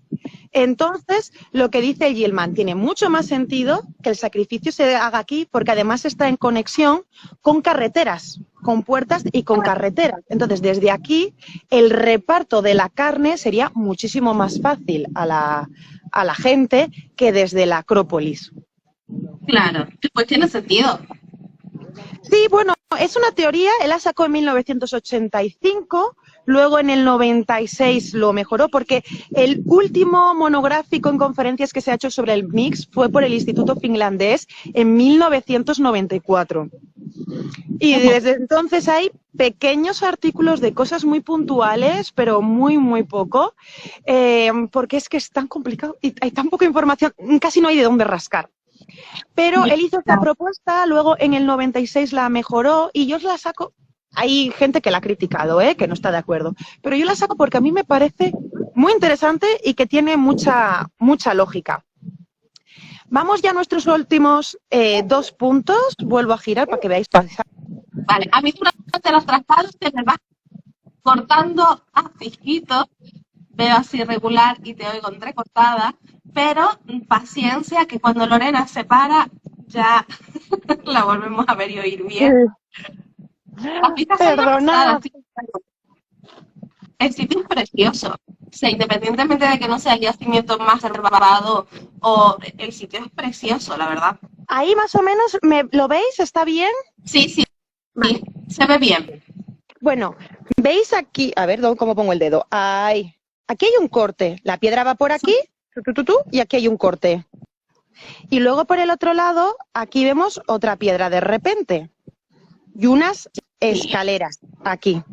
Entonces, lo que dice Gilman tiene mucho más sentido que el sacrificio se haga aquí, porque además está en conexión con carreteras, con puertas y con carreteras. Entonces, desde aquí, el reparto de la carne sería muchísimo más fácil a la gente que desde la Acrópolis. Claro, pues tiene sentido. Sí, bueno, es una teoría, él la sacó en 1985, luego en el 96 lo mejoró, porque el último monográfico en conferencias que se ha hecho sobre el mix fue por el Instituto Finlandés en 1994. Y desde entonces hay pequeños artículos de cosas muy puntuales, pero muy, muy poco, porque es que es tan complicado y hay tan poca información, casi no hay de dónde rascar. Pero él hizo esta propuesta, luego en el 96 la mejoró y yo la saco. Hay gente que la ha criticado, que no está de acuerdo, pero yo la saco porque a mí me parece muy interesante y que tiene mucha lógica. Vamos ya a nuestros últimos 2 puntos. Vuelvo a girar para que veáis. Vale, a mí durante los traspasos se me va cortando a fijitos, veo así regular y te oigo entrecortada, pero paciencia que cuando Lorena se para ya la volvemos a ver y oír bien. Perdona. El sitio es precioso. O sea, independientemente de que no sea el yacimiento más reservado, el sitio es precioso, la verdad. Ahí más o menos, ¿lo veis? ¿Está bien? Sí, sí, sí, se ve bien. Bueno, ¿veis aquí? A ver, ¿cómo pongo el dedo? Ahí. Aquí hay un corte. La piedra va por aquí, y aquí hay un corte. Y luego por el otro lado, aquí vemos otra piedra de repente. Y unas escaleras aquí.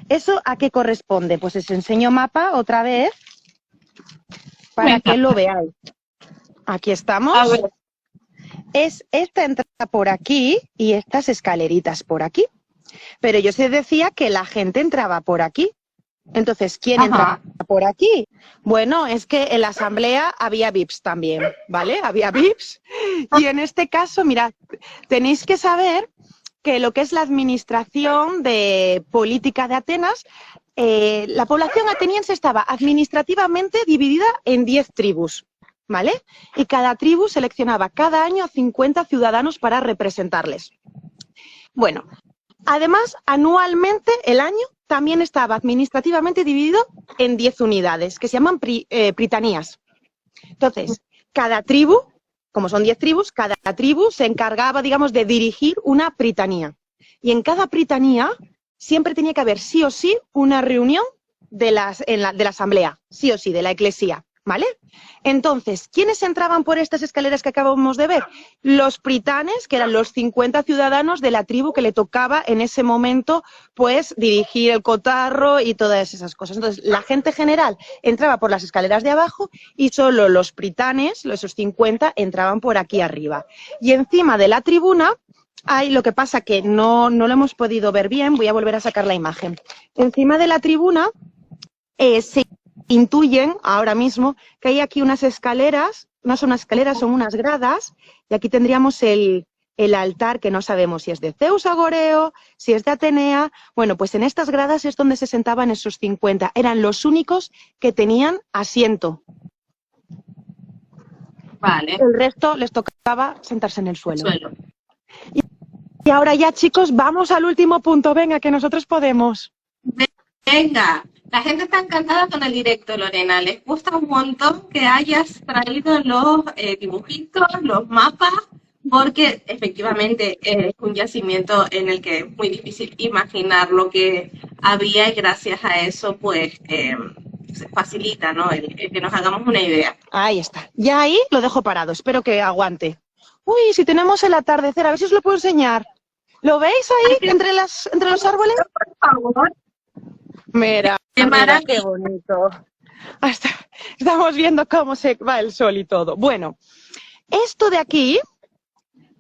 ¿Eso a qué corresponde? Pues os enseño mapa otra vez para que lo veáis. Aquí estamos. A ver. Esta entrada por aquí y estas escaleritas por aquí. Pero yo se decía que la gente entraba por aquí. Entonces, ¿quién entra por aquí? Bueno, es que en la asamblea había VIPs también, ¿vale? Había VIPs. Y en este caso, mirad, tenéis que saber que lo que es la administración de política de Atenas, la población ateniense estaba administrativamente dividida en 10 tribus, ¿vale? Y cada tribu seleccionaba cada año a 50 ciudadanos para representarles. Bueno, además, anualmente el año también estaba administrativamente dividido en 10 unidades, que se llaman pritanías. Entonces, cada tribu, como son 10 tribus, cada tribu se encargaba, digamos, de dirigir una pritanía. Y en cada pritanía siempre tenía que haber sí o sí una reunión de la asamblea, sí o sí, de la eclesía, ¿vale? Entonces, ¿quiénes entraban por estas escaleras que acabamos de ver? Los pritanes, que eran los 50 ciudadanos de la tribu que le tocaba en ese momento, pues, dirigir el cotarro y todas esas cosas. Entonces, la gente general entraba por las escaleras de abajo y solo los pritanes, esos 50, entraban por aquí arriba. Y encima de la tribuna hay, lo que pasa que no lo hemos podido ver bien, voy a volver a sacar la imagen. Encima de la tribuna se intuyen ahora mismo que hay aquí unas escaleras, no son unas escaleras, son unas gradas, y aquí tendríamos el altar que no sabemos si es de Zeus Agoreo, si es de Atenea. Bueno, pues en estas gradas es donde se sentaban esos 50, eran los únicos que tenían asiento. Vale. El resto les tocaba sentarse en el suelo. Y ahora ya, chicos, vamos al último punto, venga, que nosotros podemos. Venga. La gente está encantada con el directo, Lorena. Les gusta un montón que hayas traído los dibujitos, los mapas, porque efectivamente es un yacimiento en el que es muy difícil imaginar lo que había y gracias a eso pues se facilita, ¿no? el que nos hagamos una idea. Ahí está. Ya ahí lo dejo parado. Espero que aguante. Uy, si tenemos el atardecer, a ver si os lo puedo enseñar. ¿Lo veis ahí entre los árboles? Por favor. Mira, mira qué bonito. Estamos viendo cómo se va el sol y todo. Bueno, esto de aquí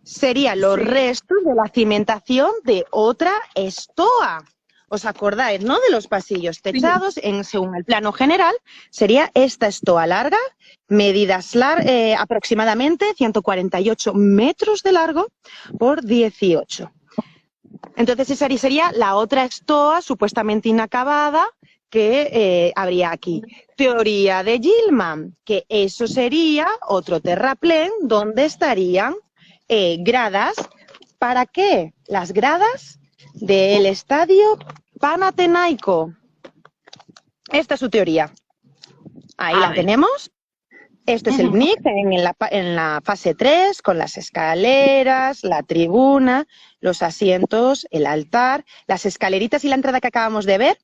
serían los restos de la cimentación de otra estoa. ¿Os acordáis, no? De los pasillos techados, según el plano general, sería esta estoa larga, medidas aproximadamente 148 metros de largo por 18. Entonces esa sería la otra estoa supuestamente inacabada que habría aquí. Teoría de Gilman, que eso sería otro terraplén donde estarían gradas. ¿Para qué? Las gradas del estadio Panathinaiko. Esta es su teoría. Ahí la tenemos. Este es el MNIC en la fase 3, con las escaleras, la tribuna, los asientos, el altar, las escaleritas y la entrada que acabamos de ver.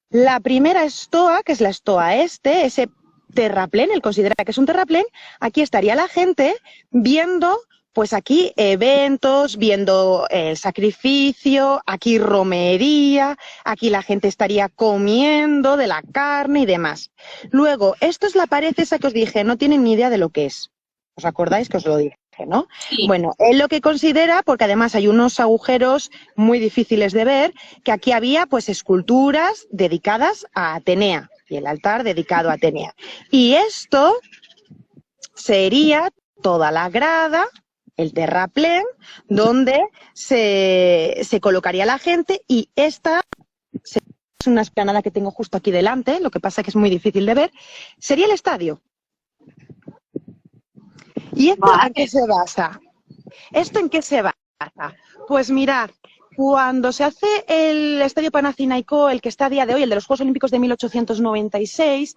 La primera estoa, que es la estoa ese terraplén, él considera que es un terraplén, aquí estaría la gente viendo, pues aquí eventos, viendo el sacrificio, aquí romería, aquí la gente estaría comiendo de la carne y demás. Luego, esto es la pared esa que os dije, no tienen ni idea de lo que es. ¿Os acordáis que os lo dije, no? Sí. Bueno, él lo que considera, porque además hay unos agujeros muy difíciles de ver, que aquí había pues esculturas dedicadas a Atenea y el altar dedicado a Atenea. Y esto sería toda la grada, el terraplén, donde se colocaría la gente, y esta es una explanada que tengo justo aquí delante, lo que pasa que es muy difícil de ver, sería el estadio. ¿Y esto en qué se basa? ¿Esto en qué se basa? Pues mirad, cuando se hace el Estadio Panathinaiko, el que está a día de hoy, el de los Juegos Olímpicos de 1896,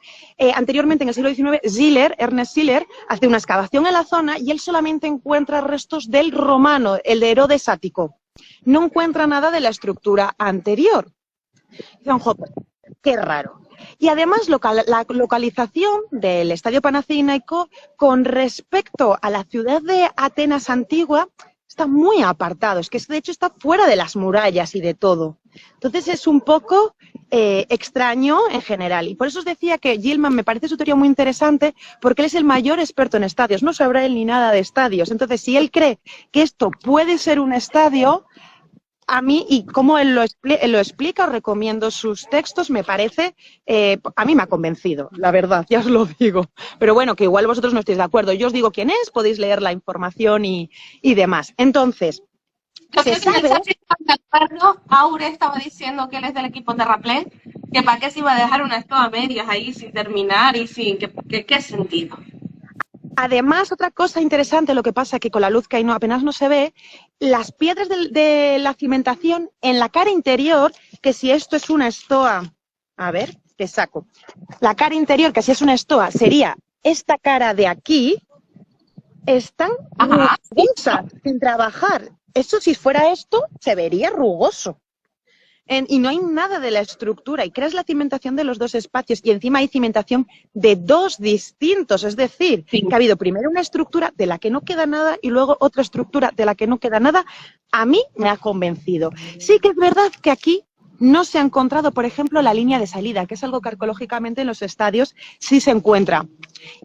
anteriormente en el siglo XIX, Ernest Schiller, hace una excavación en la zona y él solamente encuentra restos del romano, el de Herodes Ático. No encuentra nada de la estructura anterior. Dicen, qué raro. Y además la localización del Estadio Panathinaiko con respecto a la ciudad de Atenas antigua está muy apartado, es que de hecho está fuera de las murallas y de todo. Entonces es un poco extraño en general. Y por eso os decía que Gilman me parece su teoría muy interesante, porque él es el mayor experto en estadios, no sabrá él ni nada de estadios. Entonces, si él cree que esto puede ser un estadio, a mí, y como él lo explica, os recomiendo sus textos, me parece, a mí me ha convencido, la verdad, ya os lo digo. Pero bueno, que igual vosotros no estáis de acuerdo. Yo os digo quién es, podéis leer la información y demás. Entonces, ¿se sabe? De acuerdo, Aure estaba diciendo que él es del equipo Terraplén, que para qué se iba a dejar una estoa a medias ahí sin terminar y sin... ¿Qué sentido? Además, otra cosa interesante, lo que pasa que con la luz que hay apenas no se ve, las piedras de la cimentación en la cara interior, que si esto es una estoa, a ver, te saco, la cara interior, que si es una estoa, sería esta cara de aquí, están rugosas, sin trabajar. Eso, si fuera esto, se vería rugoso. Y no hay nada de la estructura, y creas la cimentación de los dos espacios, y encima hay cimentación de dos distintos, es decir, que ha habido primero una estructura de la que no queda nada y luego otra estructura de la que no queda nada. A mí me ha convencido. Sí que es verdad que aquí no se ha encontrado, por ejemplo, la línea de salida, que es algo que arqueológicamente en los estadios sí se encuentra.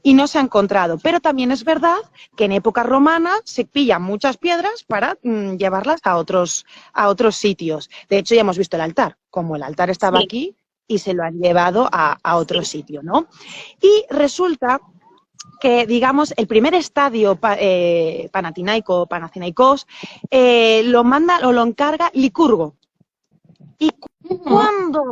Y no se ha encontrado. Pero también es verdad que en época romana se pillan muchas piedras para llevarlas a otros sitios. De hecho, ya hemos visto el altar. Como el altar estaba aquí y se lo han llevado a otro sitio, ¿no? Y resulta que, digamos, el primer estadio Panathinaikos lo encarga Licurgo. Y cuando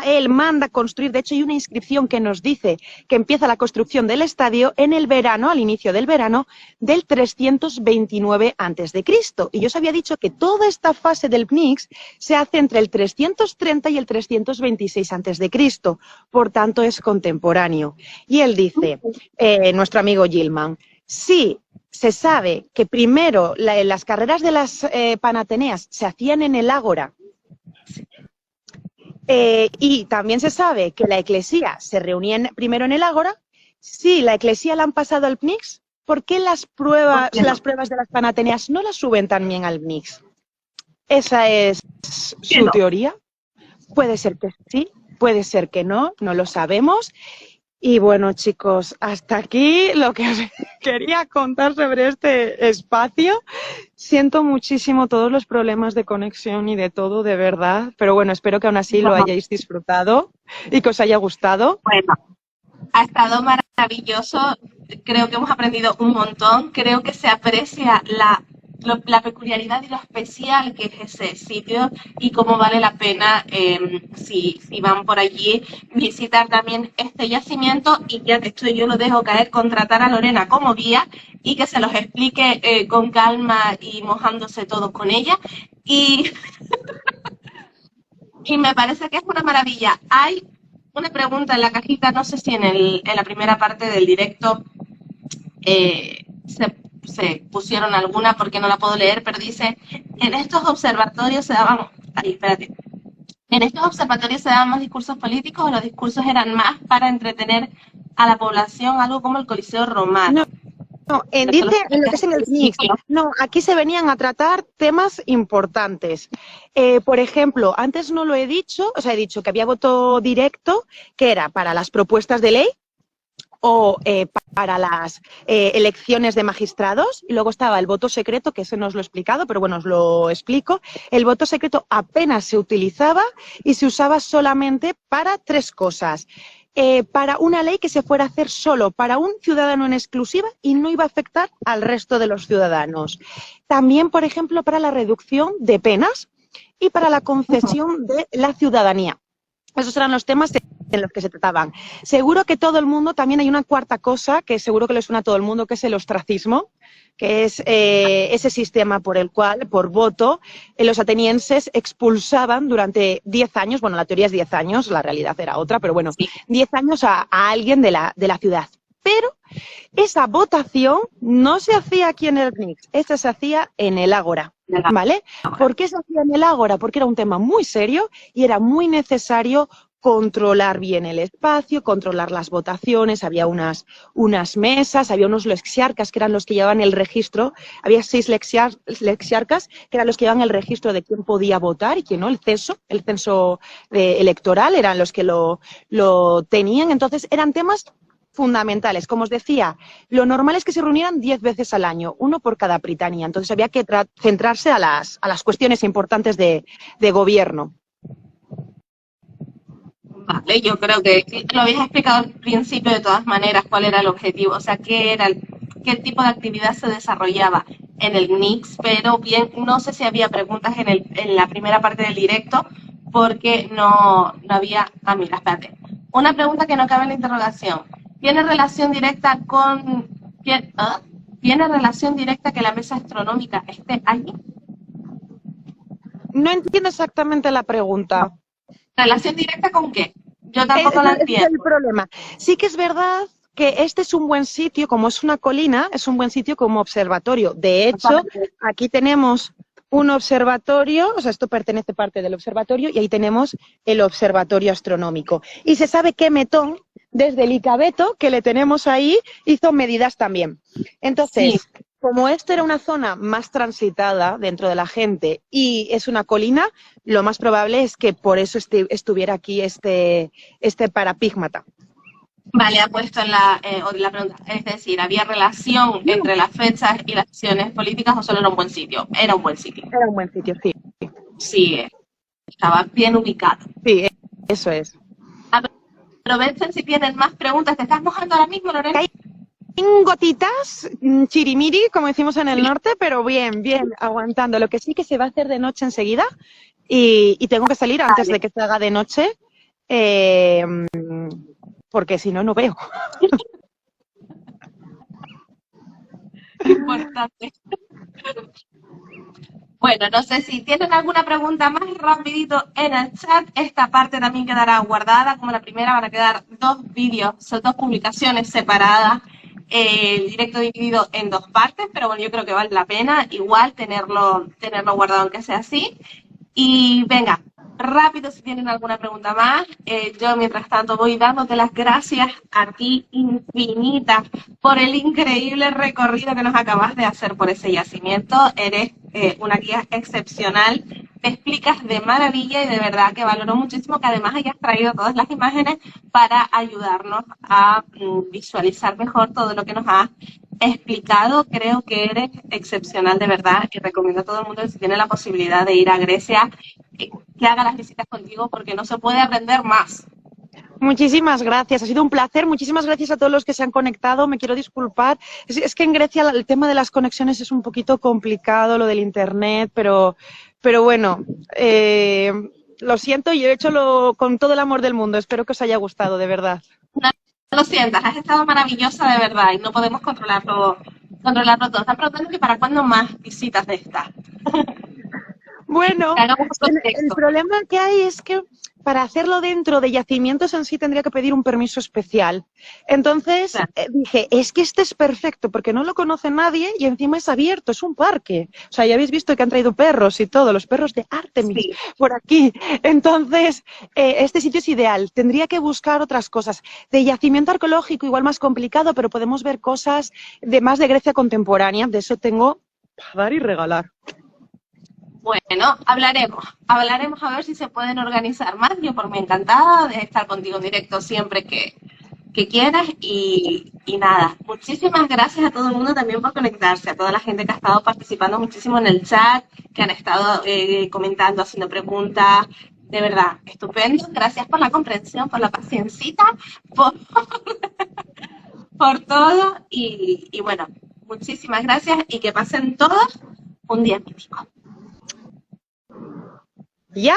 él manda construir, de hecho hay una inscripción que nos dice que empieza la construcción del estadio en el verano, al inicio del verano, del 329 a.C. Y yo os había dicho que toda esta fase del PNIX se hace entre el 330 y el 326 a.C. Por tanto, es contemporáneo. Y él dice, nuestro amigo Gilman, sí, se sabe que primero las carreras de las Panateneas se hacían en el Ágora, y también se sabe que la Eclesía se reunía primero en el Ágora. Sí, la Eclesía la han pasado al PNIX. ¿Por qué las pruebas de las Panateneas no las suben también al PNIX? Esa es su teoría. Puede ser que sí, puede ser que no, no lo sabemos. Y bueno, chicos, hasta aquí lo que os quería contar sobre este espacio. Siento muchísimo todos los problemas de conexión y de todo, de verdad. Pero bueno, espero que aún así lo hayáis disfrutado y que os haya gustado. Bueno, ha estado maravilloso. Creo que hemos aprendido un montón. Creo que se aprecia la peculiaridad y lo especial que es ese sitio y cómo vale la pena, si van por allí, visitar también este yacimiento. Y ya que estoy, yo lo dejo caer, contratar a Lorena como guía y que se los explique con calma y mojándose todo con ella. Y me parece que es una maravilla. Hay una pregunta en la cajita, no sé si en la primera parte del directo se pusieron alguna porque no la puedo leer, pero dice, en estos observatorios se daban, en estos observatorios se daban más discursos políticos o los discursos eran más para entretener a la población, algo como el Coliseo Romano. No, dice en lo que es en el CNICS. No, aquí se venían a tratar temas importantes. Por ejemplo, antes no lo he dicho, o sea, he dicho que había voto directo, que era para las propuestas de ley o para las elecciones de magistrados, y luego estaba el voto secreto, que ese no os lo he explicado, pero bueno, os lo explico. El voto secreto apenas se utilizaba y se usaba solamente para tres cosas. Para una ley que se fuera a hacer solo para un ciudadano en exclusiva y no iba a afectar al resto de los ciudadanos. También, por ejemplo, para la reducción de penas y para la concesión de la ciudadanía. Esos eran los temas en los que se trataban. Seguro que todo el mundo, también hay una cuarta cosa que seguro que le suena a todo el mundo, que es el ostracismo, que es ese sistema por el cual, por voto, los atenienses expulsaban durante 10 años, bueno, la teoría es 10 años, la realidad era otra, pero bueno, 10 años a alguien de la ciudad. Pero esa votación no se hacía aquí en el CNICS, esa se hacía en el Ágora, ¿vale? ¿Por qué se hacía en el Ágora? Porque era un tema muy serio y era muy necesario controlar bien el espacio, controlar las votaciones, había unas mesas, había unos lexiarcas que eran los que llevaban el registro, había 6 lexiarcas que eran los que llevaban el registro de quién podía votar y quién no, el censo electoral eran los que lo tenían, entonces eran temas fundamentales. Como os decía, lo normal es que se reunieran 10 veces al año, uno por cada Britania, entonces había que centrarse a las cuestiones importantes de gobierno. Vale, yo creo que lo habías explicado al principio de todas maneras cuál era el objetivo, o sea, qué tipo de actividad se desarrollaba en el CNICS, pero bien, no sé si había preguntas en la primera parte del directo, porque no había... Ah, mira, espérate. Una pregunta que no cabe en la interrogación. ¿Tiene relación directa con... ¿Tiene relación directa que la mesa astronómica esté allí? No entiendo exactamente la pregunta. ¿Relación directa con qué? Yo tampoco la entiendo. Ese es el problema. Sí que es verdad que este es un buen sitio, como es una colina, es un buen sitio como observatorio. De hecho, aquí tenemos un observatorio, o sea, esto pertenece parte del observatorio, y ahí tenemos el observatorio astronómico. Y se sabe que Metón, desde el Icabeto, que le tenemos ahí, hizo medidas también. Entonces, sí, como esto era una zona más transitada dentro de la gente y es una colina, lo más probable es que por eso estuviera aquí este parapígmata. Vale, ha puesto en la pregunta, es decir, ¿había relación entre las fechas y las acciones políticas o solo era un buen sitio? Era un buen sitio. Era un buen sitio, sí. Sí, estaba bien ubicado. Sí, eso es. Aprovechen si tienen más preguntas. ¿Te estás mojando ahora mismo, Lorena? En gotitas, chirimiri, como decimos en el norte, pero bien, aguantando. Lo que sí que se va a hacer de noche enseguida y tengo que salir antes de que se haga de noche, porque si no, no veo. Importante. Bueno, no sé si tienen alguna pregunta más rapidito en el chat. Esta parte también quedará guardada. Como la primera van a quedar 2 vídeos, son 2 publicaciones separadas. El directo dividido en 2 partes, pero bueno, yo creo que vale la pena igual tenerlo guardado aunque sea así. Y venga, rápido si tienen alguna pregunta más. Yo mientras tanto voy dándote las gracias a ti infinitas por el increíble recorrido que nos acabas de hacer por ese yacimiento. Eres una guía excepcional, te explicas de maravilla y de verdad que valoro muchísimo que además hayas traído todas las imágenes para ayudarnos a visualizar mejor todo lo que nos has explicado, creo que eres excepcional de verdad y recomiendo a todo el mundo que si tiene la posibilidad de ir a Grecia, que haga las visitas contigo porque no se puede aprender más. Muchísimas gracias, ha sido un placer. Muchísimas gracias a todos los que se han conectado. Me quiero disculpar. Es que en Grecia el tema de las conexiones es un poquito complicado, lo del internet, pero bueno, lo siento y he hecho con todo el amor del mundo. Espero que os haya gustado, de verdad. No lo sientas, has estado maravillosa de verdad y no podemos controlarlo todo. Están preguntando que para cuándo más visitas de estas. Bueno, Que hagamos un el directo. problema que hay es que para hacerlo dentro de yacimientos en sí tendría que pedir un permiso especial. Entonces dije, es que este es perfecto porque no lo conoce nadie y encima es abierto, es un parque. O sea, ya habéis visto que han traído perros y todo, los perros de Artemis Sí. por aquí. Entonces, este sitio es ideal. Tendría que buscar otras cosas. De yacimiento arqueológico igual más complicado, pero podemos ver cosas más de Grecia contemporánea. De eso tengo para dar y regalar. Bueno, hablaremos a ver si se pueden organizar más. Yo por mí encantada de estar contigo en directo siempre que quieras y nada, muchísimas gracias a todo el mundo también por conectarse, a toda la gente que ha estado participando muchísimo en el chat, que han estado comentando, haciendo preguntas, de verdad, estupendo, gracias por la comprensión, por la paciencita, por todo y bueno, muchísimas gracias y que pasen todos un día mítico. ¡Ya!